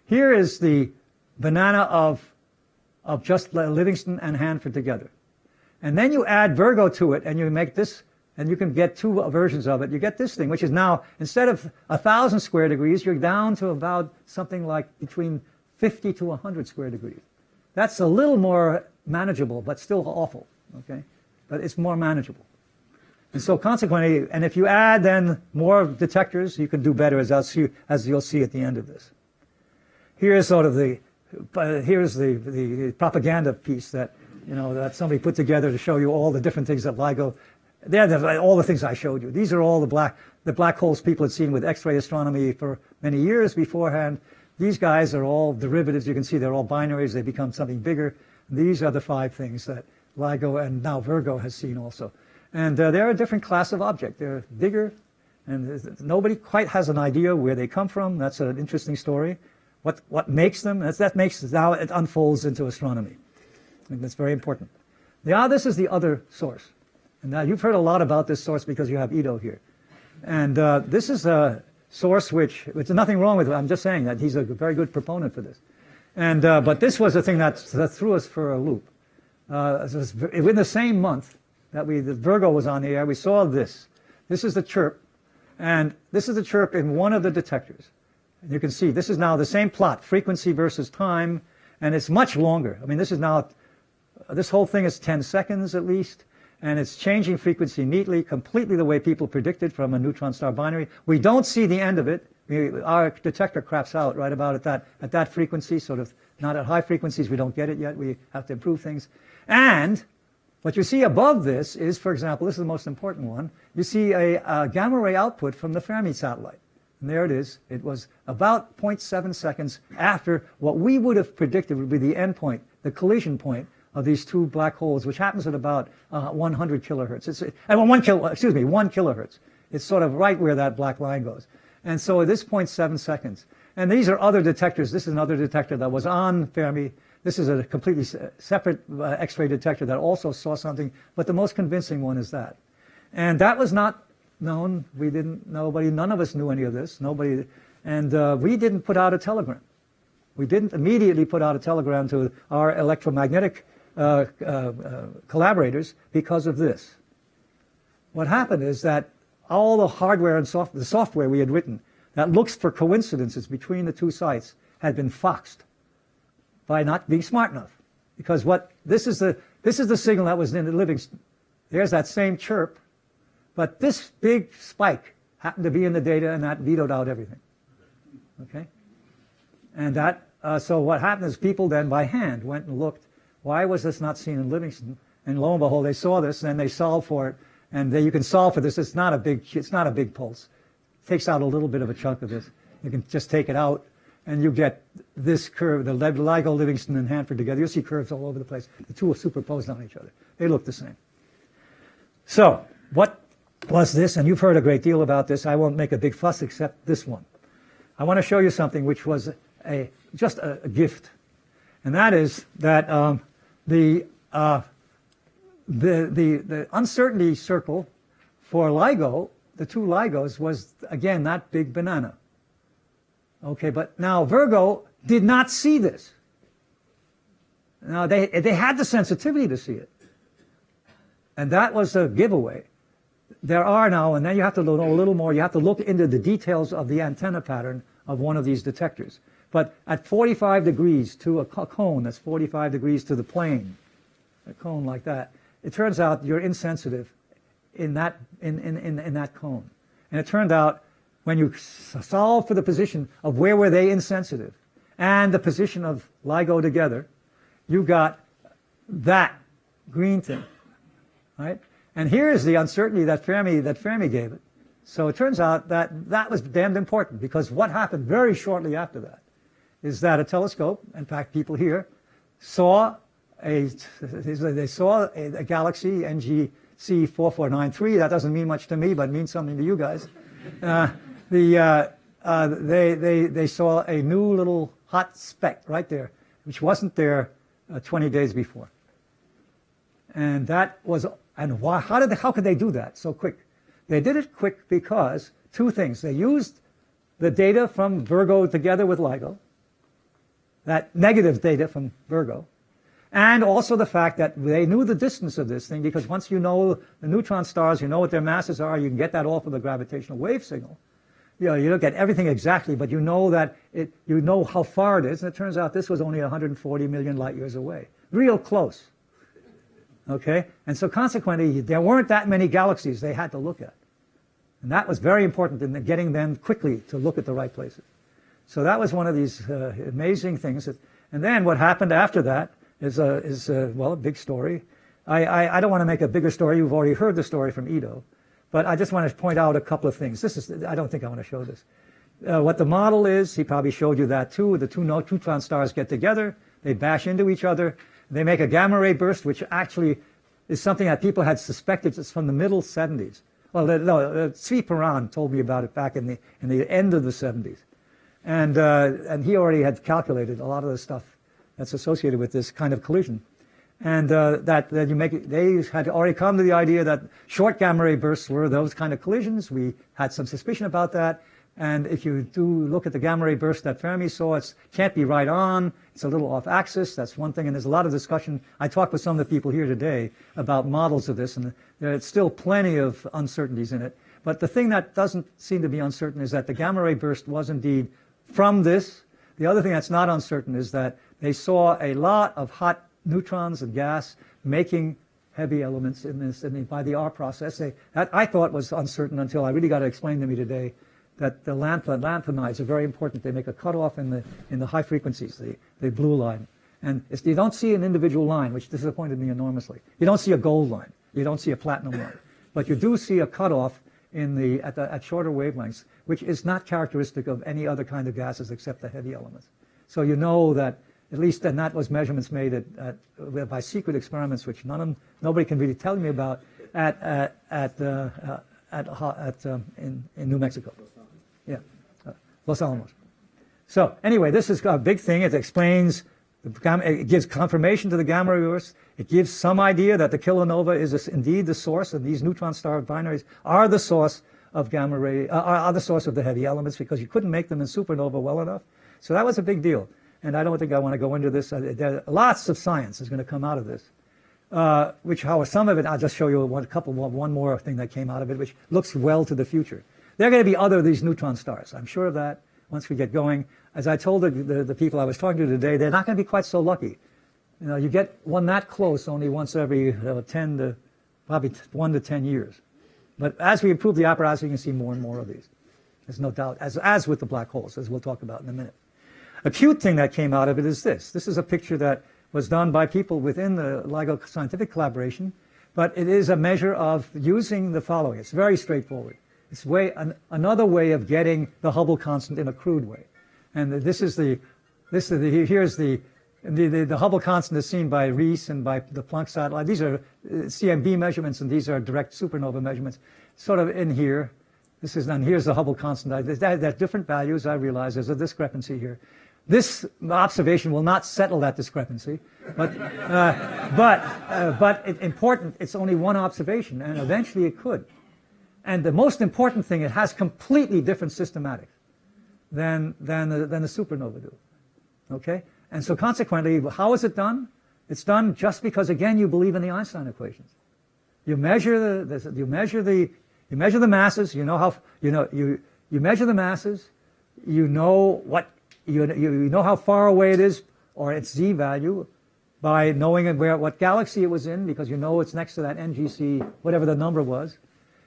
B: Here is the banana of just Livingston and Hanford together. And then you add Virgo to it, and you make this, and you can get 2 versions of it. You get this thing, which is now, instead of 1,000 square degrees, you're down to about something like between 50 to 100 square degrees. That's a little more manageable, but still awful, okay? But it's more manageable. And so consequently, and if you add then more detectors, you can do better, as you'll see at the end of this. Here's sort of here's the propaganda piece that, that somebody put together to show you all the different things that LIGO, all the things I showed you. These are all the black holes people had seen with X-ray astronomy for many years beforehand. These guys are all derivatives. You can see they're all binaries. They become something bigger. These are the 5 things that LIGO and now Virgo has seen also. And they're a different class of object. They're bigger, and nobody quite has an idea where they come from. That's an interesting story. What makes them? Now it unfolds into astronomy. And that's very important. Now this is the other source. And now you've heard a lot about this source because you have Ito here. And this is a source which there's nothing wrong with it. I'm just saying that he's a very good proponent for this. And but this was the thing that threw us for a loop. In the same month that Virgo was on the air, we saw this. This is the chirp, and this is the chirp in one of the detectors. And you can see this is now the same plot, frequency versus time, and it's much longer. I mean, this whole thing is 10 seconds at least, and it's changing frequency neatly, completely the way people predicted from a neutron star binary. We don't see the end of it. Our detector craps out right about at that frequency, sort of not at high frequencies. We don't get it yet. We have to improve things. And what you see above this is, for example, this is the most important one. You see a gamma ray output from the Fermi satellite. And there it is. It was about 0.7 seconds after what we would have predicted would be the end point, the collision point of these 2 black holes, which happens at about 100 kilohertz. 1 kilohertz. It's sort of right where that black line goes. And so at this 0.7 seconds. And these are other detectors. This is another detector that was on Fermi. This is a completely separate X-ray detector that also saw something, but the most convincing one is that. And that was not known. We didn't, none of us knew any of this. Nobody, and we didn't put out a telegram. We didn't immediately put out a telegram to our electromagnetic collaborators because of this. What happened is that all the hardware and the software we had written that looks for coincidences between the two sites had been foxed by not being smart enough. Because this is the signal that was in Livingston. There's that same chirp, but this big spike happened to be in the data, and that vetoed out everything. Okay? And that, so what happened is people then by hand went and looked, why was this not seen in Livingston? And lo and behold, they saw this, and they solved for it. And you can solve for this. It's not a big pulse. It takes out a little bit of a chunk of this. You can just take it out, and you get this curve, the LIGO, Livingston, and Hanford together. You'll see curves all over the place. The two are superposed on each other. They look the same. So what was this? And you've heard a great deal about this. I won't make a big fuss except this one. I want to show you something which was just a gift. And that is that the uncertainty circle for LIGO, the two LIGOs, was, again, that big banana. Okay, but now Virgo did not see this. Now, they had the sensitivity to see it. And that was a giveaway. There are now, and then you have to know a little more, you have to look into the details of the antenna pattern of one of these detectors. But at 45 degrees to a cone, that's 45 degrees to the plane, a cone like that, it turns out you're insensitive in that cone. And it turned out when you solve for the position of where were they insensitive and the position of LIGO together, you got that green thing, right? And here is the uncertainty that Fermi gave it. So it turns out that that was damned important, because what happened very shortly after that is that a telescope, in fact people here, saw a galaxy, NGC 4493. That doesn't mean much to me, but it means something to you guys. They saw a new little hot speck right there, which wasn't there 20 days before. And that was, and why? How could they do that so quick? They did it quick because two things. They used the data from Virgo together with LIGO, that negative data from Virgo, and also the fact that they knew the distance of this thing, because once you know the neutron stars, you know what their masses are, you can get that off of the gravitational wave signal. You know, you don't get everything exactly, but you know that you know how far it is, and it turns out this was only 140 million light years away. Real close. Okay? And so consequently, there weren't that many galaxies they had to look at. And that was very important in getting them quickly to look at the right places. So that was one of these amazing things. And then what happened after that is well, a big story. I don't want to make a bigger story. You've already heard the story from Ido. But I just want to point out a couple of things. I don't think I want to show this. What the model is, he probably showed you that too. The two neutron stars get together. They bash into each other. They make a gamma ray burst, which actually is something that people had suspected it's from the middle 70s. Well, no, Sri Paran told me about it back in the end of the 70s. And he already had calculated a lot of the stuff that's associated with this kind of collision. And they had already come to the idea that short gamma ray bursts were those kind of collisions. We had some suspicion about that. And if you do look at the gamma ray burst that Fermi saw, it can't be right on. It's a little off axis. That's one thing. And there's a lot of discussion. I talked with some of the people here today about models of this, and there's still plenty of uncertainties in it. But the thing that doesn't seem to be uncertain is that the gamma ray burst was indeed from this. The other thing that's not uncertain is that they saw a lot of hot neutrons and gas making heavy elements in this, by the R process. That I thought was uncertain until I really got to explain to me today that the lanthanides are very important. They make a cutoff in the high frequencies, the blue line. And you don't see an individual line, which disappointed me enormously. You don't see a gold line. You don't see a platinum line. But you do see a cutoff at shorter wavelengths, which is not characteristic of any other kind of gases except the heavy elements. So you know that, at least, and that was measurements made by secret experiments, which nobody can really tell me about, in New Mexico. Yeah, Los Alamos. So anyway, this is a big thing. It explains It gives confirmation to the gamma ray bursts. It gives some idea that the kilonova is indeed the source, and these neutron star binaries are the source of gamma ray, are the source of the heavy elements, because you couldn't make them in supernova well enough. So that was a big deal. And I don't think I want to go into this. Lots of science is going to come out of this. Some of it, I'll just show you one more thing that came out of it, which looks well to the future. There are going to be other of these neutron stars. I'm sure of that once we get going. As I told the people I was talking to today, they're not going to be quite so lucky. You know, you get one that close only once every 10 to probably 1 to 10 years. But as we improve the apparatus, you can see more and more of these. There's no doubt, as with the black holes, as we'll talk about in a minute. A cute thing that came out of it is this. This is a picture that was done by people within the LIGO scientific collaboration, but it is a measure of using the following. It's very straightforward. It's another way of getting the Hubble constant in a crude way. And here's the Hubble constant is seen by Reese and by the Planck satellite. These are CMB measurements, and these are direct supernova measurements. Sort of in here, and here's the Hubble constant. They're different values. I realize there's a discrepancy here. This observation will not settle that discrepancy, but important. It's only one observation, and eventually it could. And the most important thing, it has completely different systematics than the supernova do. Okay, and so consequently, how is it done? It's done just because, again, you believe in the Einstein equations. You measure the masses. You measure the masses. You know what. You know how far away it is, or its z value, by knowing what galaxy it was in, because you know it's next to that NGC, whatever the number was.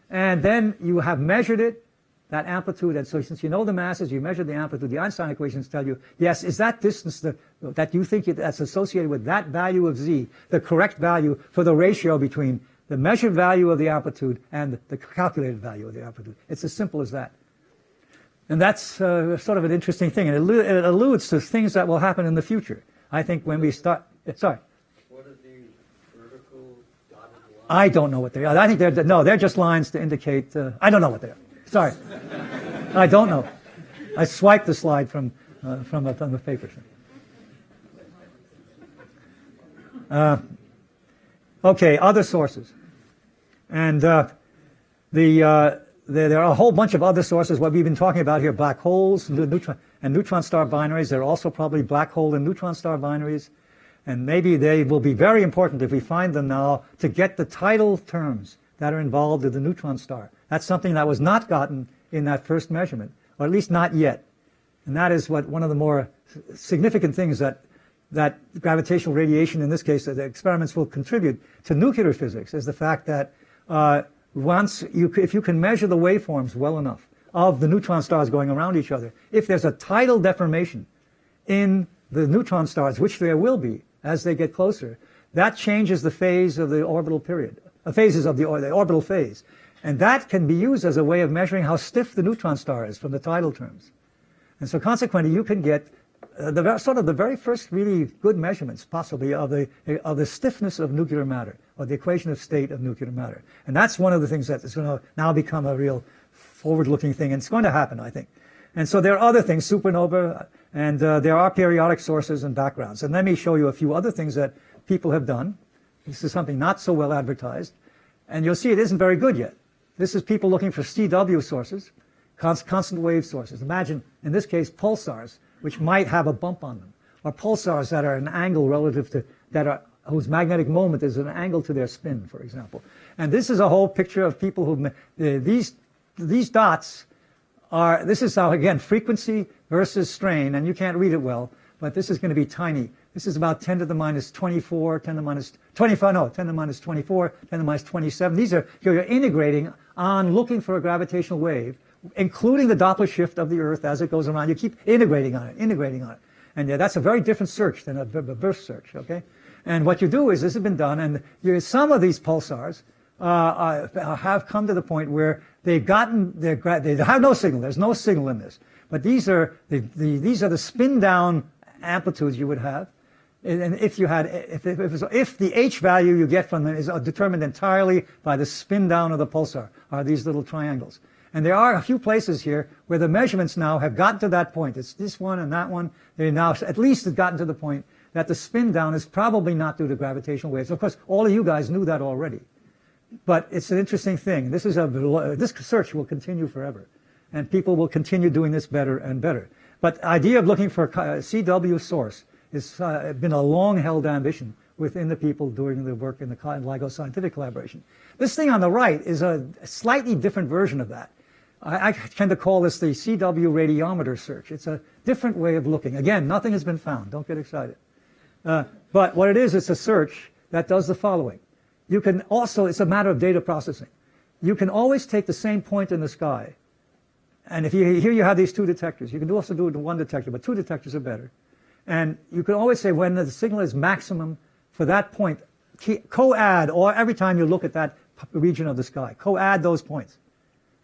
B: And then you have measured it, that amplitude. And so since you know the masses, you measure the amplitude. The Einstein equations tell you, yes, is that distance that you think that's associated with that value of z the correct value for the ratio between the measured value of the amplitude and the calculated value of the amplitude. It's as simple as that. And that's sort of an interesting thing, and it alludes to things that will happen in the future. I think when we start... Sorry.
D: What are these vertical dotted lines?
B: I don't know what they are. I think they're just lines to indicate... I don't know what they are. Sorry. I don't know. I swiped the slide from the paper. Okay, other sources. And there are a whole bunch of other sources. What we've been talking about here, black holes and neutron star binaries. There are also probably black hole and neutron star binaries. And maybe they will be very important if we find them now to get the tidal terms that are involved in the neutron star. That's something that was not gotten in that first measurement, or at least not yet. And that is one of the more significant things that gravitational radiation, in this case, the experiments will contribute to nuclear physics, is the fact that if you can measure the waveforms well enough of the neutron stars going around each other, if there's a tidal deformation in the neutron stars, which there will be as they get closer, that changes the phase of the orbital period, phases of the orbital phase. And that can be used as a way of measuring how stiff the neutron star is from the tidal terms. And so consequently, you can get the very first really good measurements, possibly, of the stiffness of nuclear matter, or the equation of state of nuclear matter. And that's one of the things that is going to now become a real forward-looking thing, and it's going to happen, I think. And so there are other things, supernova, and there are periodic sources and backgrounds. And let me show you a few other things that people have done. This is something not so well advertised, and you'll see it isn't very good yet. This is people looking for CW sources, constant wave sources. Imagine, in this case, pulsars, which might have a bump on them, or pulsars that are an angle relative to, whose magnetic moment is an angle to their spin, for example. And this is a whole picture of people who, these dots are, this is how, again, frequency versus strain, and you can't read it well, but this is going to be tiny. This is about 10 to the minus 24, 10 to the minus 25, no, 10 to the minus 24, 10 to the minus 27. These are, you're integrating on looking for a gravitational wave, including the Doppler shift of the Earth as it goes around. You keep integrating on it. And that's a very different search than a burst search, okay? And what you do is, this has been done, and some of these pulsars have come to the point where they have no signal. There's no signal in this. But these are the spin down amplitudes you would have. And if the H value you get from them is determined entirely by the spin down of the pulsar, are these little triangles. And there are a few places here where the measurements now have gotten to that point. It's this one and that one. They now at least have gotten to the point that the spin down is probably not due to gravitational waves. Of course, all of you guys knew that already. But it's an interesting thing. This research will continue forever. And people will continue doing this better and better. But the idea of looking for a CW source has been a long-held ambition within the people doing the work in the LIGO scientific collaboration. This thing on the right is a slightly different version of that. I tend to call this the CW radiometer search. It's a different way of looking. Again, nothing has been found. Don't get excited. But what it is, it's a search that does the following. You can also, it's a matter of data processing. You can always take the same point in the sky. And if here you have these two detectors. You can also do it in one detector, but two detectors are better. And you can always say when the signal is maximum for that point, co-add, or every time you look at that region of the sky, co-add those points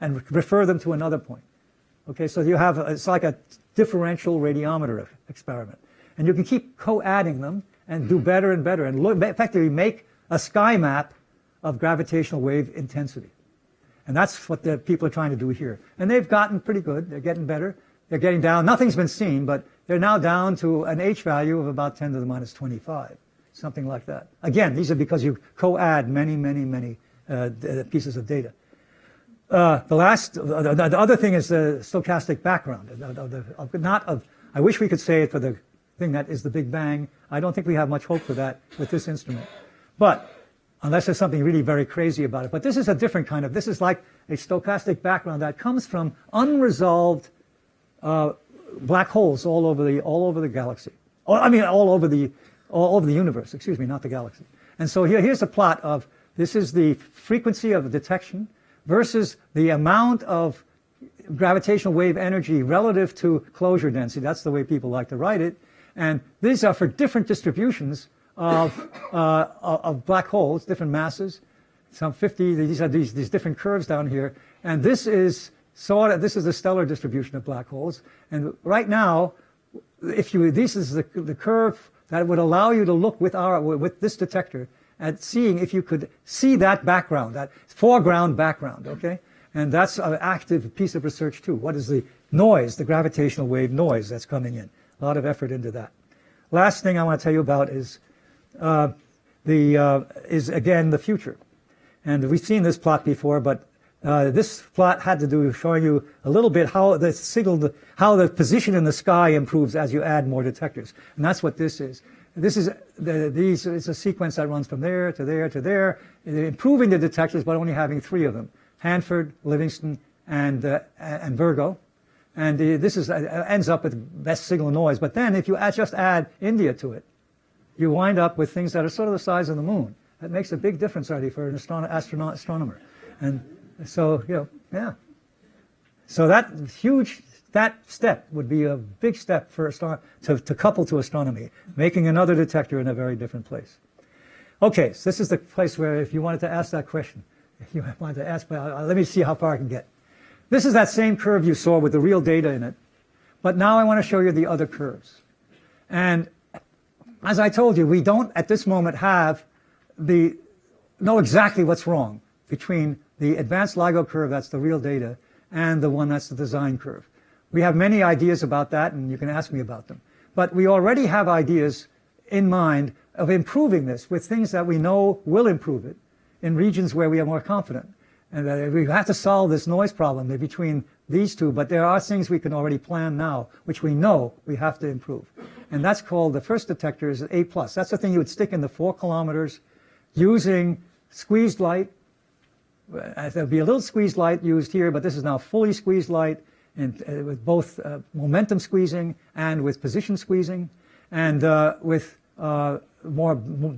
B: and refer them to another point. Okay, so you have, it's like a differential radiometer experiment. And you can keep co-adding them and do better and better and effectively make a sky map of gravitational wave intensity. And that's what the people are trying to do here. And they've gotten pretty good. They're getting better. They're getting down. Nothing's been seen, but they're now down to an H value of about 10 to the minus 25, something like that. Again, these are because you co-add many, many, many pieces of data. The other thing is the stochastic background. I wish we could say it for the thing that is the Big Bang. I don't think we have much hope for that with this instrument. But unless there's something really very crazy about it. But this is a different kind of, this is like a stochastic background that comes from unresolved black holes all over the galaxy. All over the universe, excuse me, not the galaxy. And so here's a plot of, this is the frequency of detection versus the amount of gravitational wave energy relative to closure density. That's the way people like to write it. And these are for different distributions of black holes, different masses, some 50. These are these different curves down here, and this is the stellar distribution of black holes. And right now, this is the curve that would allow you to look with this detector at seeing if you could see that background, that foreground background. Okay, and that's an active piece of research too. What is the noise, the gravitational wave noise that's coming in? A lot of effort into that. Last thing I want to tell you about is again the future, and we've seen this plot before, but this plot had to do with showing you a little bit how the position in the sky improves as you add more detectors, and that's what this is. This is it's a sequence that runs from there to there to there, improving the detectors, but only having 3 of them: Hanford, Livingston, and Virgo. And this ends up with best signal noise. But then if you just add India to it, you wind up with things that are sort of the size of the moon. That makes a big difference already for an astronomer. And so, yeah. So that step would be a big step for to couple to astronomy, making another detector in a very different place. Okay, so this is the place where if you wanted to ask that question, if you wanted to ask, let me see how far I can get. This is that same curve you saw with the real data in it, but now I want to show you the other curves. And as I told you, we don't at this moment know exactly what's wrong between the advanced LIGO curve, that's the real data, and the one that's the design curve. We have many ideas about that, and you can ask me about them. But we already have ideas in mind of improving this with things that we know will improve it in regions where we are more confident. And we have to solve this noise problem between these two, but there are things we can already plan now, which we know we have to improve. And that's called, the first detector is A+. That's the thing you would stick in the 4 kilometers using squeezed light. There'll be a little squeezed light used here, but this is now fully squeezed light, and with both momentum squeezing and with position squeezing, and with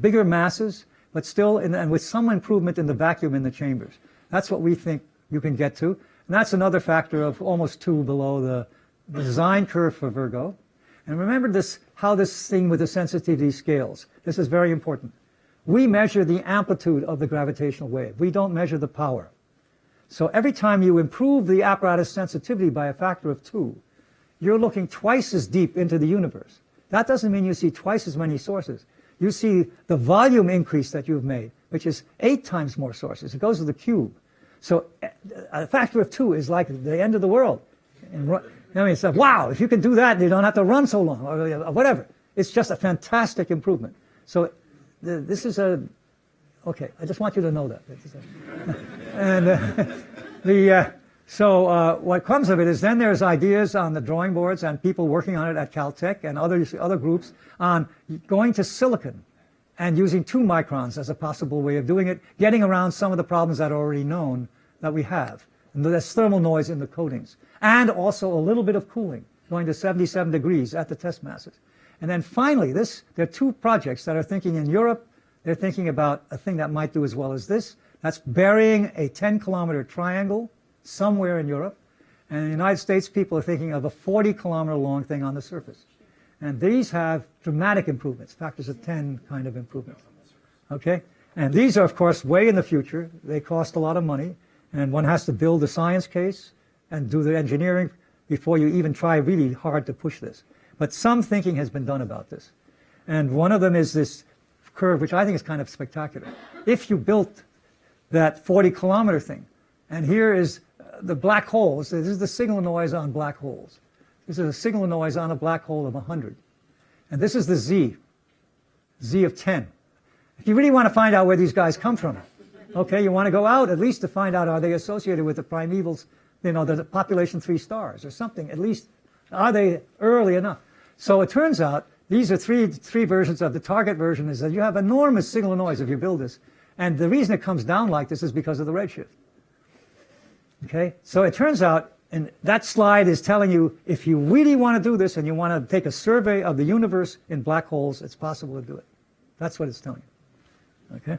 B: bigger masses, but still, and with some improvement in the vacuum in the chambers. That's what we think you can get to. And that's another factor of almost 2 below the design curve for Virgo. And remember how this thing with the sensitivity scales. This is very important. We measure the amplitude of the gravitational wave. We don't measure the power. So every time you improve the apparatus sensitivity by a factor of 2, you're looking twice as deep into the universe. That doesn't mean you see twice as many sources. You see the volume increase that you've made, which is 8 times more sources. It goes to the cube. So a factor of 2 is like the end of the world. And, it's like, wow, if you can do that, you don't have to run so long, or whatever. It's just a fantastic improvement. So this is a, okay, I just want you to know that. And so what comes of it is then there's ideas on the drawing boards and people working on it at Caltech and other groups on going to silicon and using 2 microns as a possible way of doing it, getting around some of the problems that are already known that we have. And there's thermal noise in the coatings. And also a little bit of cooling, going to 77 degrees at the test masses. And then finally, there are 2 projects that are thinking in Europe. They're thinking about a thing that might do as well as this. That's burying a 10-kilometer triangle somewhere in Europe. And in the United States, people are thinking of a 40-kilometer long thing on the surface. And these have dramatic improvements, factors of 10 kind of improvements. Okay? And these are, of course, way in the future. They cost a lot of money. And one has to build the science case and do the engineering before you even try really hard to push this. But some thinking has been done about this. And one of them is this curve, which I think is kind of spectacular. If you built that 40-kilometer thing, and here is the black holes. This is the signal noise on black holes. This is a signal noise on a black hole of 100. And this is the Z of 10. If you really want to find out where these guys come from, okay, you want to go out at least to find out, are they associated with the primevals, the population 3 stars or something, at least, are they early enough? So it turns out these are three versions of the target version is that you have enormous signal noise if you build this. And the reason it comes down like this is because of the redshift. Okay, so it turns out, and that slide is telling you if you really want to do this and you want to take a survey of the universe in black holes, it's possible to do it. That's what it's telling you. Okay,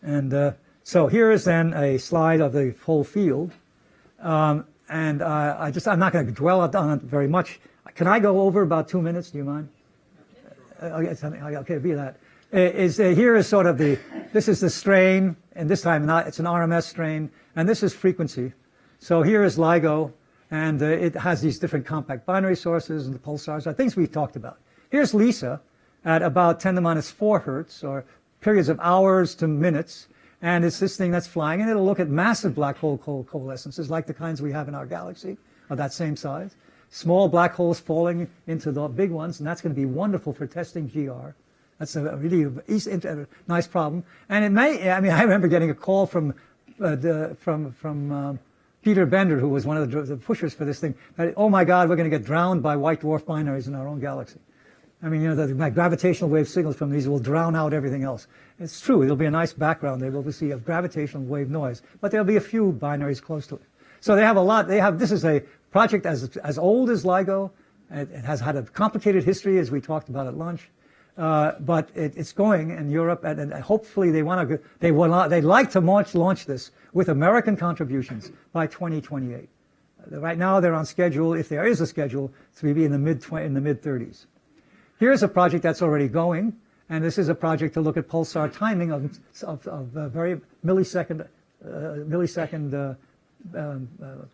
B: and so here is then a slide of the whole field, and I'm not going to dwell on it very much. Can I go over about 2 minutes? Do you mind? Okay, be that. Here is sort of this is the strain, and this time it's an RMS strain, and this is frequency. So here is LIGO, and it has these different compact binary sources and the pulsars, things we've talked about. Here's LISA at about 10 to the minus 4 hertz, or periods of hours to minutes, and it's this thing that's flying, and it'll look at massive black hole coalescences like the kinds we have in our galaxy of that same size. Small black holes falling into the big ones, and that's going to be wonderful for testing GR. That's a really nice problem. And it may, I remember getting a call from Peter Bender, who was one of the pushers for this thing, that, oh my God, we're going to get drowned by white dwarf binaries in our own galaxy. The gravitational wave signals from these will drown out everything else. It's true, it'll be a nice background. They will see a gravitational wave noise, but there'll be a few binaries close to it. So they have a lot. This is a project as old as LIGO. It has had a complicated history, as we talked about at lunch. But it's going in Europe, and hopefully they'd like to launch this with American contributions by 2028. Right now they're on schedule, if there is a schedule, to be in the mid 30s. Here's a project that's already going, and this is a project to look at pulsar timing of very millisecond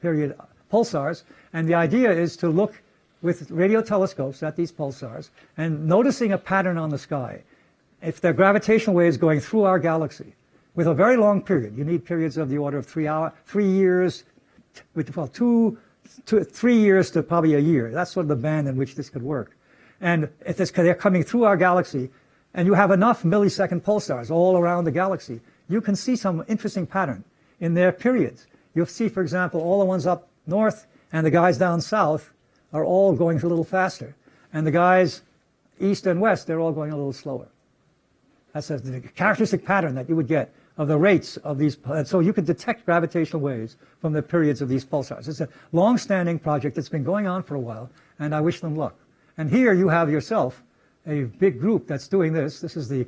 B: period pulsars, and the idea is to look with radio telescopes at these pulsars and noticing a pattern on the sky. If the gravitational waves going through our galaxy with a very long period, you need periods of the order of 3 years, 3 years to probably a year. That's sort of the band in which this could work. And if they're coming through our galaxy, and you have enough millisecond pulsars all around the galaxy, you can see some interesting pattern in their periods. You'll see, for example, all the ones up north and the guys down south are all going a little faster. And the guys east and west, they're all going a little slower. That's the characteristic pattern that you would get of the rates of these. So you could detect gravitational waves from the periods of these pulsars. It's a long-standing project that's been going on for a while, and I wish them luck. And here you have yourself a big group that's doing this. This is the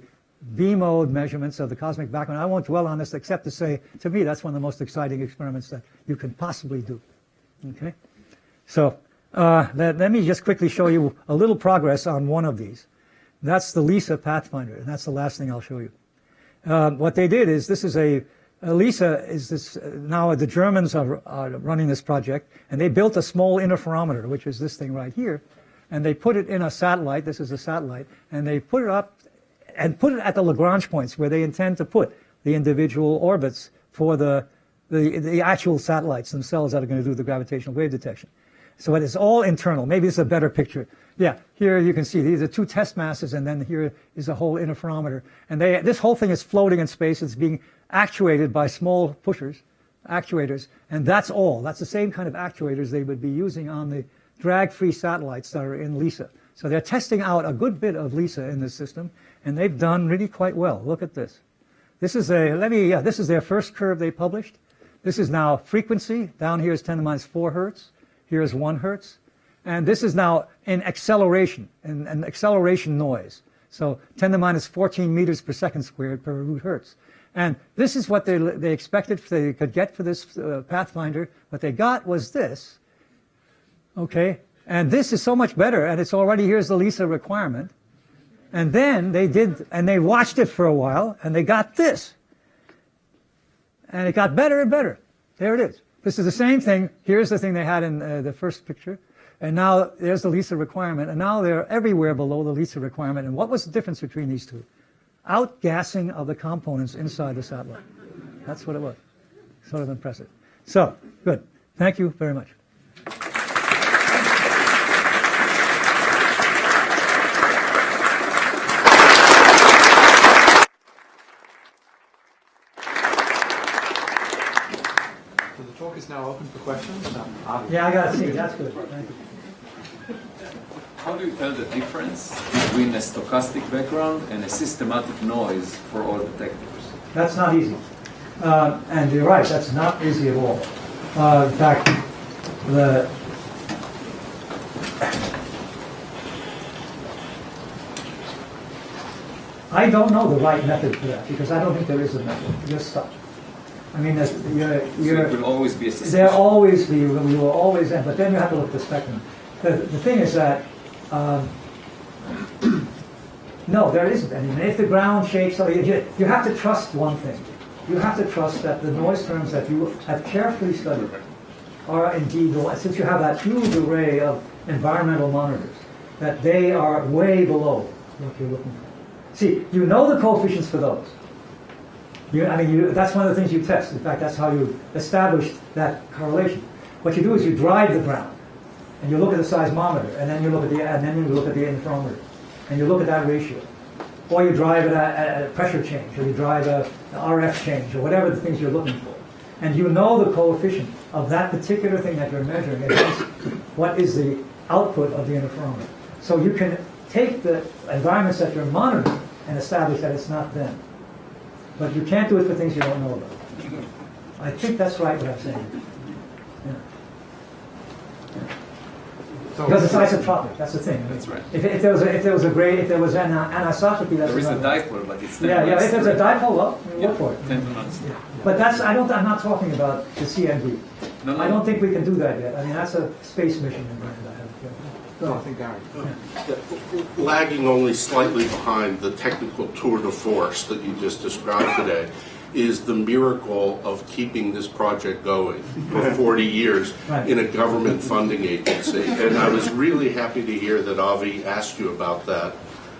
B: B-mode measurements of the cosmic background. I won't dwell on this except to say, to me, that's one of the most exciting experiments that you can possibly do. Okay? So let me just quickly show you a little progress on one of these. That's the LISA Pathfinder, and that's the last thing I'll show you. What they did is, this is LISA is this, now the Germans are running this project, and they built a small interferometer, which is this thing right here, and they put it in a satellite. This is a satellite, and they put it up and put it at the Lagrange points where they intend to put the individual orbits for the actual satellites themselves that are going to do the gravitational wave detection. So it is all internal. Maybe this is a better picture. Yeah, here you can see these are two test masses, and then here is a whole interferometer. And this whole thing is floating in space. It's being actuated by small actuators, and that's all. That's the same kind of actuators they would be using on the drag-free satellites that are in LISA. So they're testing out a good bit of LISA in this system, and they've done really quite well. Look at this. This is this is their first curve they published. This is now frequency. Down here is 10 to the minus 4 hertz. Here is 1 hertz. And this is now in acceleration, in acceleration noise. So 10 to the minus 14 meters per second squared per root hertz. And this is what they expected they could get for this Pathfinder. What they got was this. Okay? And this is so much better, and it's already, here's the LISA requirement. And then they watched it for a while, and they got this. And it got better and better. There it is. This is the same thing. Here's the thing they had in the first picture. And now there's the LISA requirement. And now they're everywhere below the LISA requirement. And what was the difference between these two? Outgassing of the components inside the satellite. That's what it was. Sort of impressive. So, good. Thank you very much.
A: So the talk is now open for questions.
B: Yeah, I got to see. That's good. Thank you.
E: How do you tell the difference between a stochastic background and a systematic noise for all detectors?
B: That's not easy. And you're right, that's not easy at all. In fact, I don't know the right method for that, because I don't think there is a method. You're stuck. I mean,
E: So it will always be a suspicion.
B: there always be, we will always end, but then you have to look at the spectrum. The thing is that, no, there isn't any. And if the ground shakes, you have to trust one thing. You have to trust that the noise terms that you have carefully studied are indeed, since you have that huge array of environmental monitors, that they are way below what you're looking for. See, you know the coefficients for those. That's one of the things you test. In fact, that's how you establish that correlation. What you do is you drive the ground, and you look at the seismometer, and then you look at the interferometer, and you look at that ratio. Or you drive it at a pressure change, or you drive an RF change, or whatever the things you're looking for. And you know the coefficient of that particular thing that you're measuring against what is the output of the interferometer. So you can take the environments that you're monitoring and establish that it's not them. But you can't do it for things you don't know about. I think that's right what I'm saying. Yeah. Because it's isotropic. That's the thing.
E: That's right.
B: If there was an anisotropy, that's
E: There is a
B: another.
E: dipole, but it's
B: Yeah. If there's a dipole, well, look for it.
E: 10 to the minus.
B: Yeah. But I'm not talking about the CMB.
E: No.
B: I don't think we can do that yet. I mean, that's a space mission environment.
A: I think Gary.
C: Lagging only slightly behind the technical tour de force that you just described today is the miracle of keeping this project going for 40 years
B: Right.
C: in a government funding agency. And I was really happy to hear that Avi asked you about that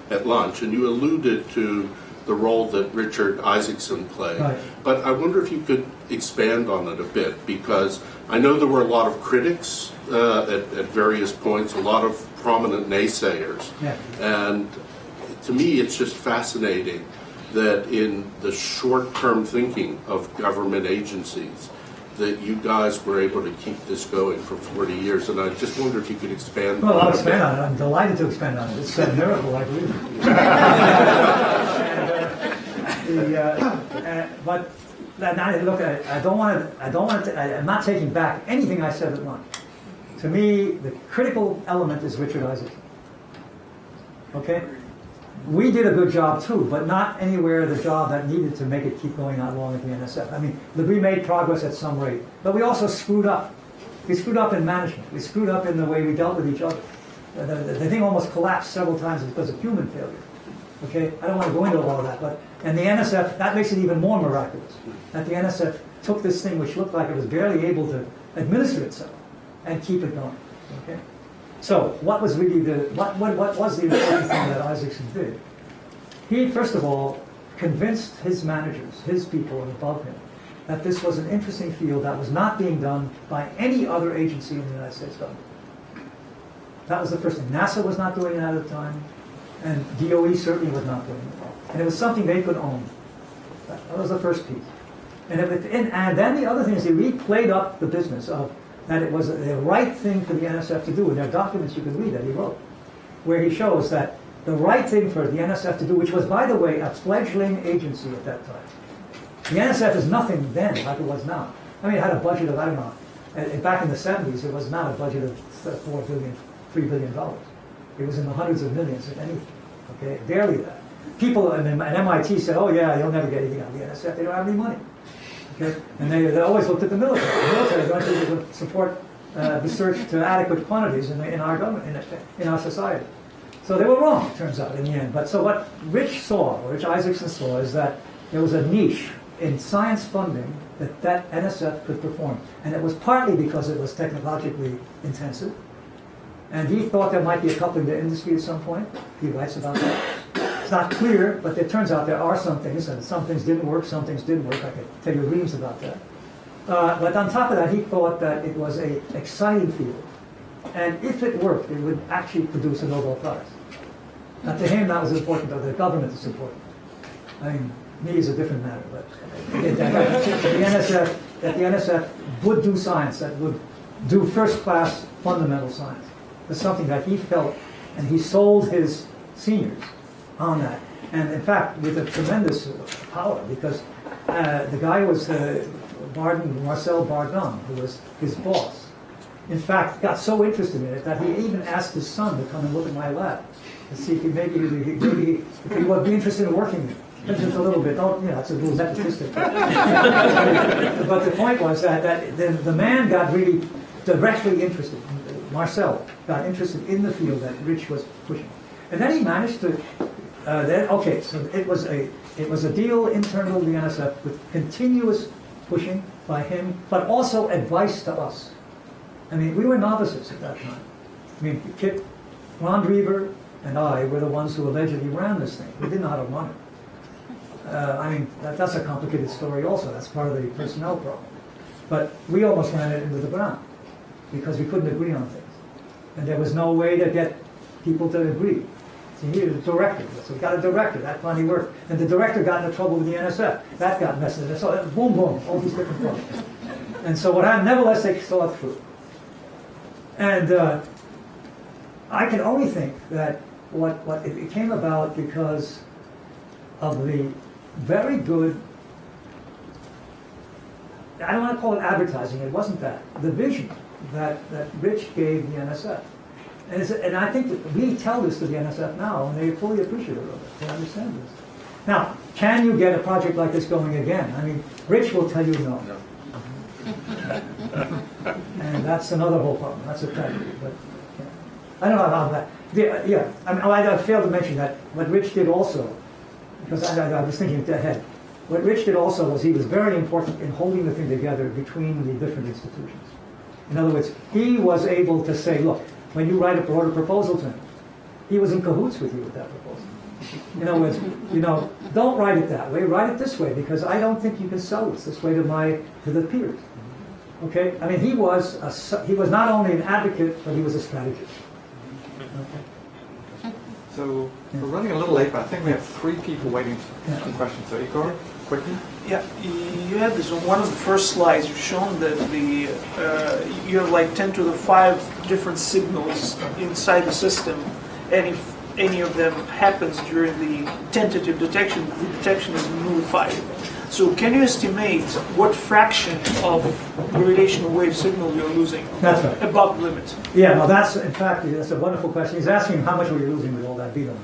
C: at lunch. And you alluded to the role that Richard Isaacson played.
B: Right.
C: But I wonder if you could expand on it a bit, because I know there were a lot of critics at various points, a lot of prominent naysayers.
B: Yeah.
C: And to me, it's just fascinating that in the short-term thinking of government agencies, that you guys were able to keep this going for 40 years. And I just wonder if you could expand
B: Well, I'll
C: on it.
B: expand on it. I'm delighted to expand on it. It's a miracle, I believe. But now look at it. I'm not taking back anything I said at lunch. To me, the critical element is Richard Isaacson. Okay? We did a good job too, but not anywhere the job that needed to make it keep going on long at the NSF. I mean, we made progress at some rate, but we also screwed up. We screwed up in management. We screwed up in the way we dealt with each other. The thing almost collapsed several times because of human failure. Okay, I don't want to go into all of that, and the NSF, that makes it even more miraculous. That the NSF took this thing which looked like it was barely able to administer itself and keep it going. Okay. So, what was really what was the important thing that Isaacson did? He, first of all, convinced his managers, his people above him, that this was an interesting field that was not being done by any other agency in the United States government. That was the first thing. NASA was not doing that at the time, and DOE certainly was not doing it. And it was something they could own. That was the first piece. And then the other thing is he really played up the business of that it was the right thing for the NSF to do. And there are documents you can read that he wrote, where he shows that the right thing for the NSF to do, which was, by the way, a fledgling agency at that time. The NSF is nothing then like it was now. I mean, it had a budget of, I don't know, back in the 70s, it was not a budget of $4 billion, $3 billion. It was in the hundreds of millions, if anything. Okay, barely that. People at MIT said, oh yeah, you'll never get anything out of the NSF. They don't have any money. Okay? And they always looked at the military. The military is going to support research to adequate quantities in our government, in our society. So they were wrong, it turns out, in the end. But so what Rich Isaacson saw, is that there was a niche in science funding that NSF could perform. And it was partly because it was technologically intensive. And he thought there might be a coupling to industry at some point. He writes about that. It's not clear, but it turns out there are some things, and some things didn't work, some things did work. I could tell you reams about that. But on top of that, he thought that it was an exciting field. And if it worked, it would actually produce a Nobel Prize. Now, to him, that was important, though the government is important. I mean, me is a different matter, but that the NSF would do science, that would do first-class fundamental science. It's something that he felt, and he sold his seniors on that. And in fact, with a tremendous power, because the guy was Marcel Bardon, who was his boss. In fact, got so interested in it that he even asked his son to come and look at my lab to see if he would be interested in working with me. Just a little bit. It's a little statistic. But the point was that the man got really directly interested. Marcel got interested in the field that Rich was pushing, and then he managed to. So it was a deal internal to the NSF with continuous pushing by him, but also advice to us. I mean, we were novices at that time. I mean, Kip, Ron Drever, and I were the ones who allegedly ran this thing. We didn't know how to run it. I mean, that's a complicated story also. That's part of the personnel problem. But we almost ran it into the ground because we couldn't agree on things. And there was no way to get people to agree. So he needed a director. So we got a director. That finally worked. And the director got into trouble with the NSF. That got messed up. So boom, boom, all these different problems. And so what happened, nevertheless, they saw it through. And I can only think that it came about because of the very good, I don't want to call it advertising, it wasn't that, the vision that Rich gave the NSF. And I think that we tell this to the NSF now, and they're fully appreciative of it. They understand this. Now, can you get a project like this going again? I mean, Rich will tell you no. And that's another whole problem. That's a tragedy. But yeah. I don't know about that. I failed to mention that what Rich did also, because I was thinking ahead. What Rich did also was he was very important in holding the thing together between the different institutions. In other words, he was able to say, look, when you write a proposal to him, he was in cahoots with you with that proposal. In other words, don't write it that way, write it this way, because I don't think you can sell this way to the peers. Okay? I mean, he was not only an advocate, but he was a strategist. Okay.
A: So we're running a little late, but I think we have 3 people waiting for questions. So Igor, quickly.
F: Yeah, you had this on one of the first slides. You've shown that you have like 10 to the 5 different signals inside the system, and if any of them happens during the tentative detection, the detection is nullified. So can you estimate what fraction of gravitational wave signal you're losing?
B: That's right.
F: Above the limit?
B: Yeah, no, that's a wonderful question. He's asking how much were you losing with all that beetle.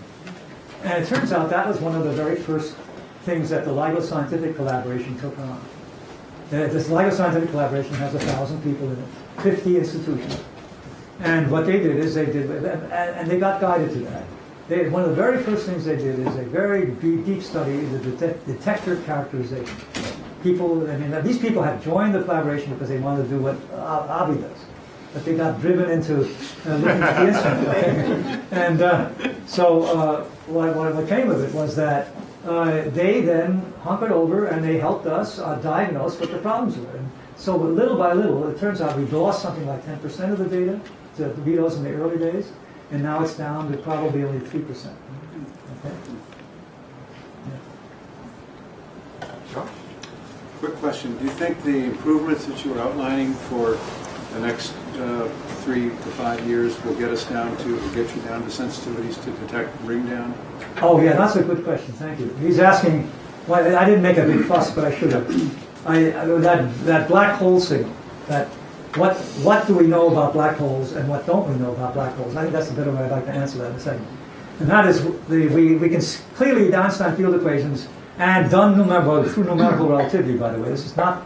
B: And it turns out that was one of the very first things that the LIGO Scientific Collaboration took on. This LIGO Scientific Collaboration has 1,000 people in it, 50 institutions. And what they did is and they got guided to that. One of the very first things they did is a very deep study into the detector characterization. These people had joined the collaboration because they wanted to do what Avi does. But they got driven into looking at the instrument. And so what came of it was that they then hunkered over and they helped us diagnose what the problems were. And so little by little, it turns out we lost something like 10% of the data. torpedoes in the early days, and now it's down to probably only 3%. Okay?
G: Quick question. Do you think the improvements that you were outlining for the next 3 to 5 years will get us down to, get you down to sensitivities to detect ring down?
B: Oh, yeah, that's a good question. Thank you. He's asking, well, I didn't make a big fuss, but I should have. That black hole signal, what do we know about black holes and what don't we know about black holes? I think that's a better way I'd like to answer that in a second. And that is, we can clearly, the Einstein field equations, and done through numerical relativity, by the way. This is not,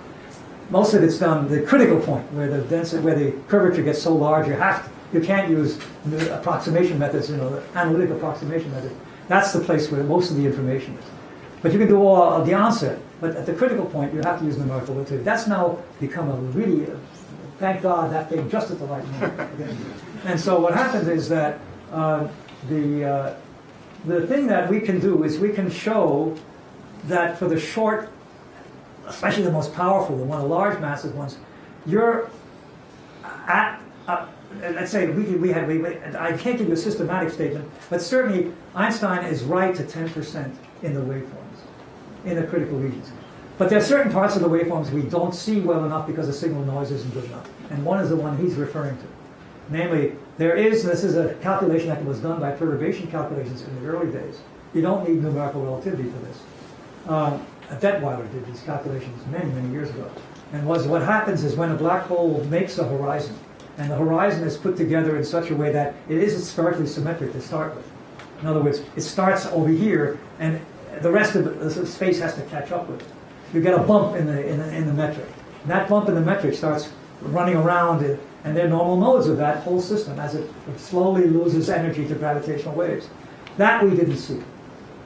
B: most of it's done the critical point where the density, where the curvature gets so large you can't use the approximation methods, the analytic approximation method. That's the place where most of the information is. But you can do all of the onset, but at the critical point you have to use numerical relativity. That's now become a really, thank God, that thing just at the right moment. And so what happens is that the thing that we can do is we can show that for the short, especially the most powerful, the large massive ones, you're at, let's say, I can't give you a systematic statement, but certainly Einstein is right to 10% in the waveforms, in the critical regions. But there are certain parts of the waveforms we don't see well enough because the signal noise isn't good enough. And one is the one he's referring to. Namely, this is a calculation that was done by perturbation calculations in the early days. You don't need numerical relativity for this. Detweiler did these calculations many, many years ago. And what happens is when a black hole makes a horizon, and the horizon is put together in such a way that it isn't spherically symmetric to start with. In other words, it starts over here, and the rest of the space has to catch up with it. You get a bump in the metric. And that bump in the metric starts running around, and there are normal modes of that whole system as it slowly loses energy to gravitational waves. That we didn't see.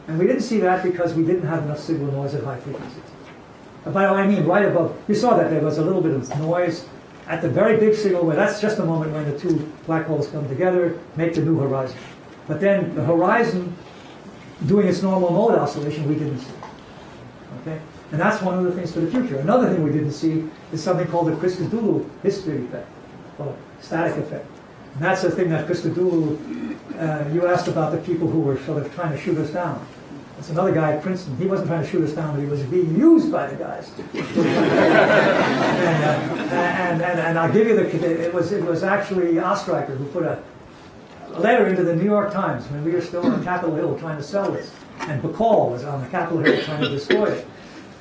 B: And we didn't see that because we didn't have enough signal noise at high frequencies. By what I mean, right above, you saw that there was a little bit of noise at the very big signal where that's just the moment when the two black holes come together, make the new horizon. But then the horizon doing its normal mode oscillation, we didn't see. Okay? And that's one of the things for the future. Another thing we didn't see is something called the Christodoulou history effect, or static effect. And that's the thing that Christodoulou, you asked about the people who were sort of trying to shoot us down. It's another guy at Princeton. He wasn't trying to shoot us down, but he was being used by the guys. and I'll give you it was actually Ostreicher who put a letter into the New York Times when we were still on Capitol Hill trying to sell this, and Bacall was on the Capitol Hill trying to destroy it.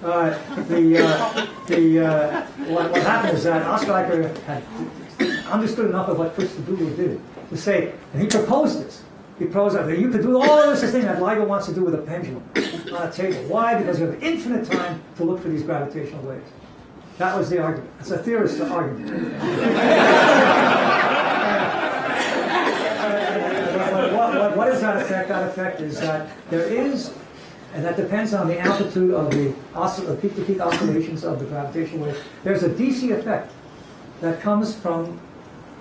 B: What happened is that Ostreicher had understood enough of what Christodoulou did to say, and he proposed this. He proposed that you could do all this thing that LIGO wants to do with a pendulum on a table. Why? Because you have infinite time to look for these gravitational waves. That was the argument. It's a theorist's argument. What is that effect? That effect is that there is, and that depends on the amplitude of the peak-to-peak oscillations of the gravitational wave. There's a DC effect that comes from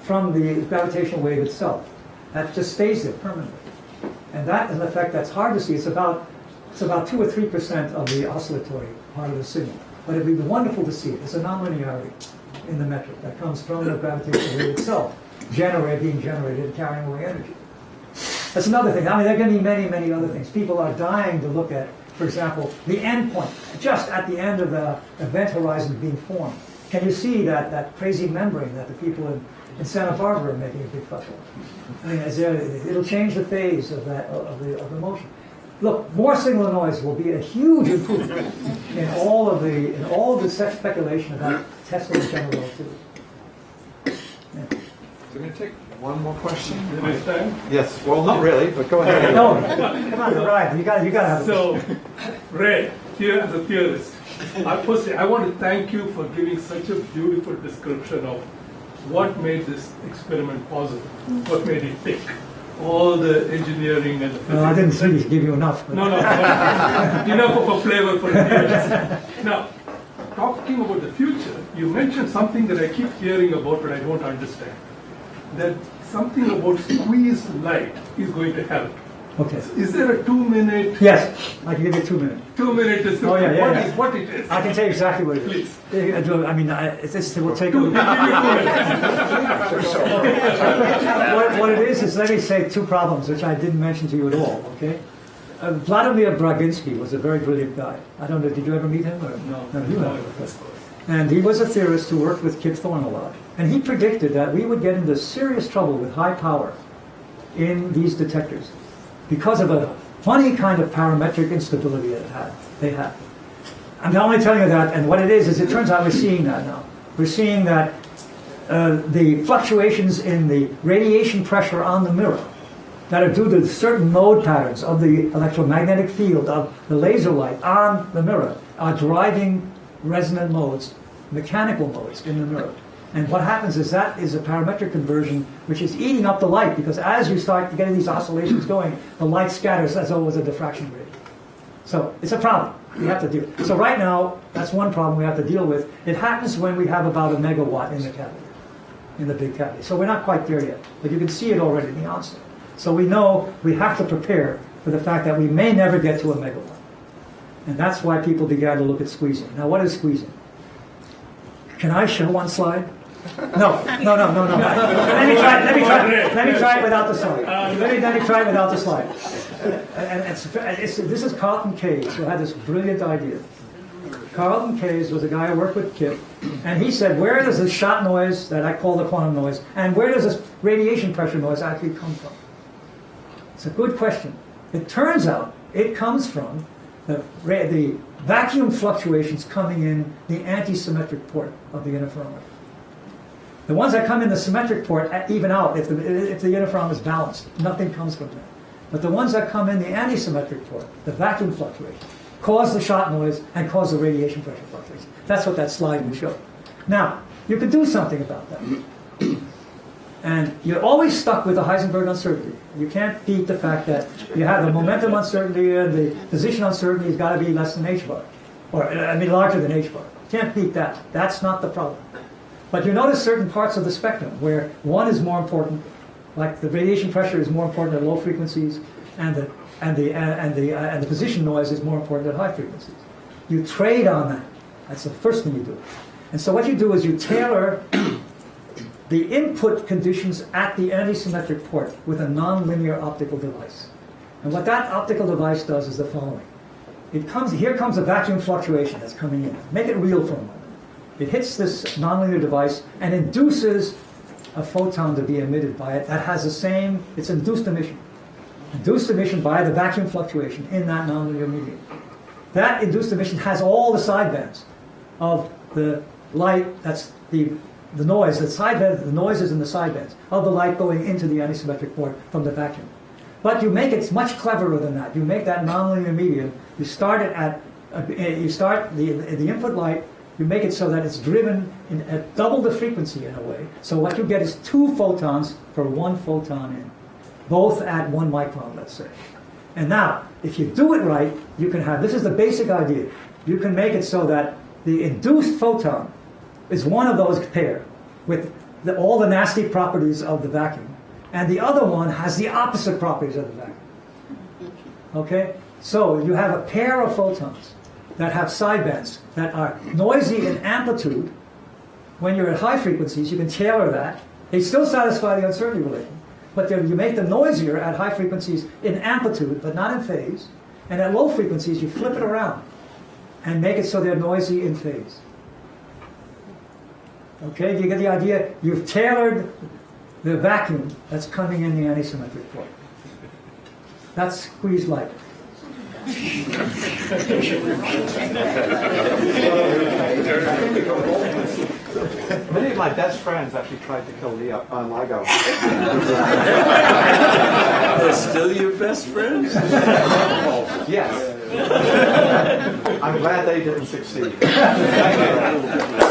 B: the gravitational wave itself. That just stays there permanently. And that is an effect that's hard to see. It's about 2 or 3% of the oscillatory part of the signal. But it'd be wonderful to see it. It's a nonlinearity in the metric that comes from the gravitational wave itself, being generated and carrying away energy. That's another thing. I mean, there are going to be many, many other things. People are dying to look at, for example, the end point, just at the end of the event horizon being formed. Can you see that crazy membrane that the people in Santa Barbara are making a big fuss of? I mean, it'll change the phase of the motion. Look, more signal noise will be a huge improvement in all of the speculation about Tesla's general relativity.
A: So we're going to take one more question.
D: Next time?
A: Yes. Well, not really, but go ahead.
B: No, come on, Rai. You got to have.
D: So, Ray, here as a theorist, I want to thank you for giving such a beautiful description of what made this experiment possible, what made it tick. All the engineering and the physics.
B: No, I didn't really give you enough. But.
D: No, enough of a flavor for it. Now, talking about the future, you mentioned something that I keep hearing about but I don't understand. That something about squeezed light is going to help.
B: Okay.
D: Is there a 2-minute?
B: Yes, I can give you 2 minutes.
D: 2-minute description?
B: Oh, yeah, yeah,
D: What
B: yeah.
D: is what it is?
B: I can tell you exactly what it is.
D: Please.
B: I mean, this will take a
D: Give me 2 minutes.
B: what it is, let me say two problems which I didn't mention to you at all, okay? Vladimir Braginsky was a very brilliant guy. I don't know, did you ever meet him? Or? No, you haven't. And he was a theorist who worked with Kip Thorne a lot. And he predicted that we would get into serious trouble with high power in these detectors because of a funny kind of parametric instability that they had. I'm not only telling you that, and what it is it turns out we're seeing that now. We're seeing that the fluctuations in the radiation pressure on the mirror that are due to certain mode patterns of the electromagnetic field of the laser light on the mirror are driving resonant modes, mechanical modes in the mirror. And what happens is that is a parametric conversion which is eating up the light, because as you start getting these oscillations going, the light scatters as though it was a diffraction rate. So it's a problem we have to deal with. So right now, that's one problem we have to deal with. It happens when we have about a megawatt in the cavity, in the big cavity. So we're not quite there yet, but you can see it already in the onset. So we know we have to prepare for the fact that we may never get to a megawatt. And that's why people began to look at squeezing. Now, what is squeezing? Can I show one slide? No. Let me try it without the slide. Let me try it without the slide. This is Carlton Case, who had this brilliant idea. Carlton Case was a guy who worked with Kip, and he said, where does this shot noise that I call the quantum noise, and where does this radiation pressure noise actually come from? It's a good question. It turns out it comes from the vacuum fluctuations coming in the anti-symmetric port of the interferometer. The ones that come in the symmetric port even out if the interferometer is balanced. Nothing comes from that. But the ones that come in the anti-symmetric port, the vacuum fluctuations, cause the shot noise and cause the radiation pressure fluctuations. That's what that slide would show. Now, you could do something about that. And you're always stuck with the Heisenberg uncertainty. You can't beat the fact that you have the momentum uncertainty and the position uncertainty has got to be less than h bar, or larger than h bar. You can't beat that. That's not the problem. But you notice certain parts of the spectrum where one is more important, like the radiation pressure is more important at low frequencies, and the position noise is more important at high frequencies. You trade on that. That's the first thing you do. And so what you do is you tailor the input conditions at the anti-symmetric port with a nonlinear optical device. And what that optical device does is the following. Here comes a vacuum fluctuation that's coming in. Make it real for a moment. It hits this nonlinear device and induces a photon to be emitted by it that has the same, it's induced emission. Induced emission by the vacuum fluctuation in that nonlinear medium. That induced emission has all the sidebands of the light, that's the noise, the noise is in the sidebands of the light going into the antisymmetric port from the vacuum. But you make it much cleverer than that. You make that nonlinear medium, you start it at, the input light, you make it so that it's driven at double the frequency in a way. So what you get is 2 photons for 1 photon in, both at 1 micron, let's say. And now, if you do it right, you can have, this is the basic idea, you can make it so that the induced photon is one of those pair with all the nasty properties of the vacuum, and the other one has the opposite properties of the vacuum. Okay? So you have a pair of photons that have sidebands that are noisy in amplitude. When you're at high frequencies, you can tailor that. They still satisfy the uncertainty relation, but you make them noisier at high frequencies in amplitude, but not in phase. And at low frequencies, you flip it around and make it so they're noisy in phase. Okay, do you get the idea? You've tailored the vacuum that's coming in the antisymmetric port. That's squeezed light.
A: Many of my best friends actually tried to kill LIGO.
E: They're still your best friends?
A: Yes. I'm glad they didn't succeed. Thank you.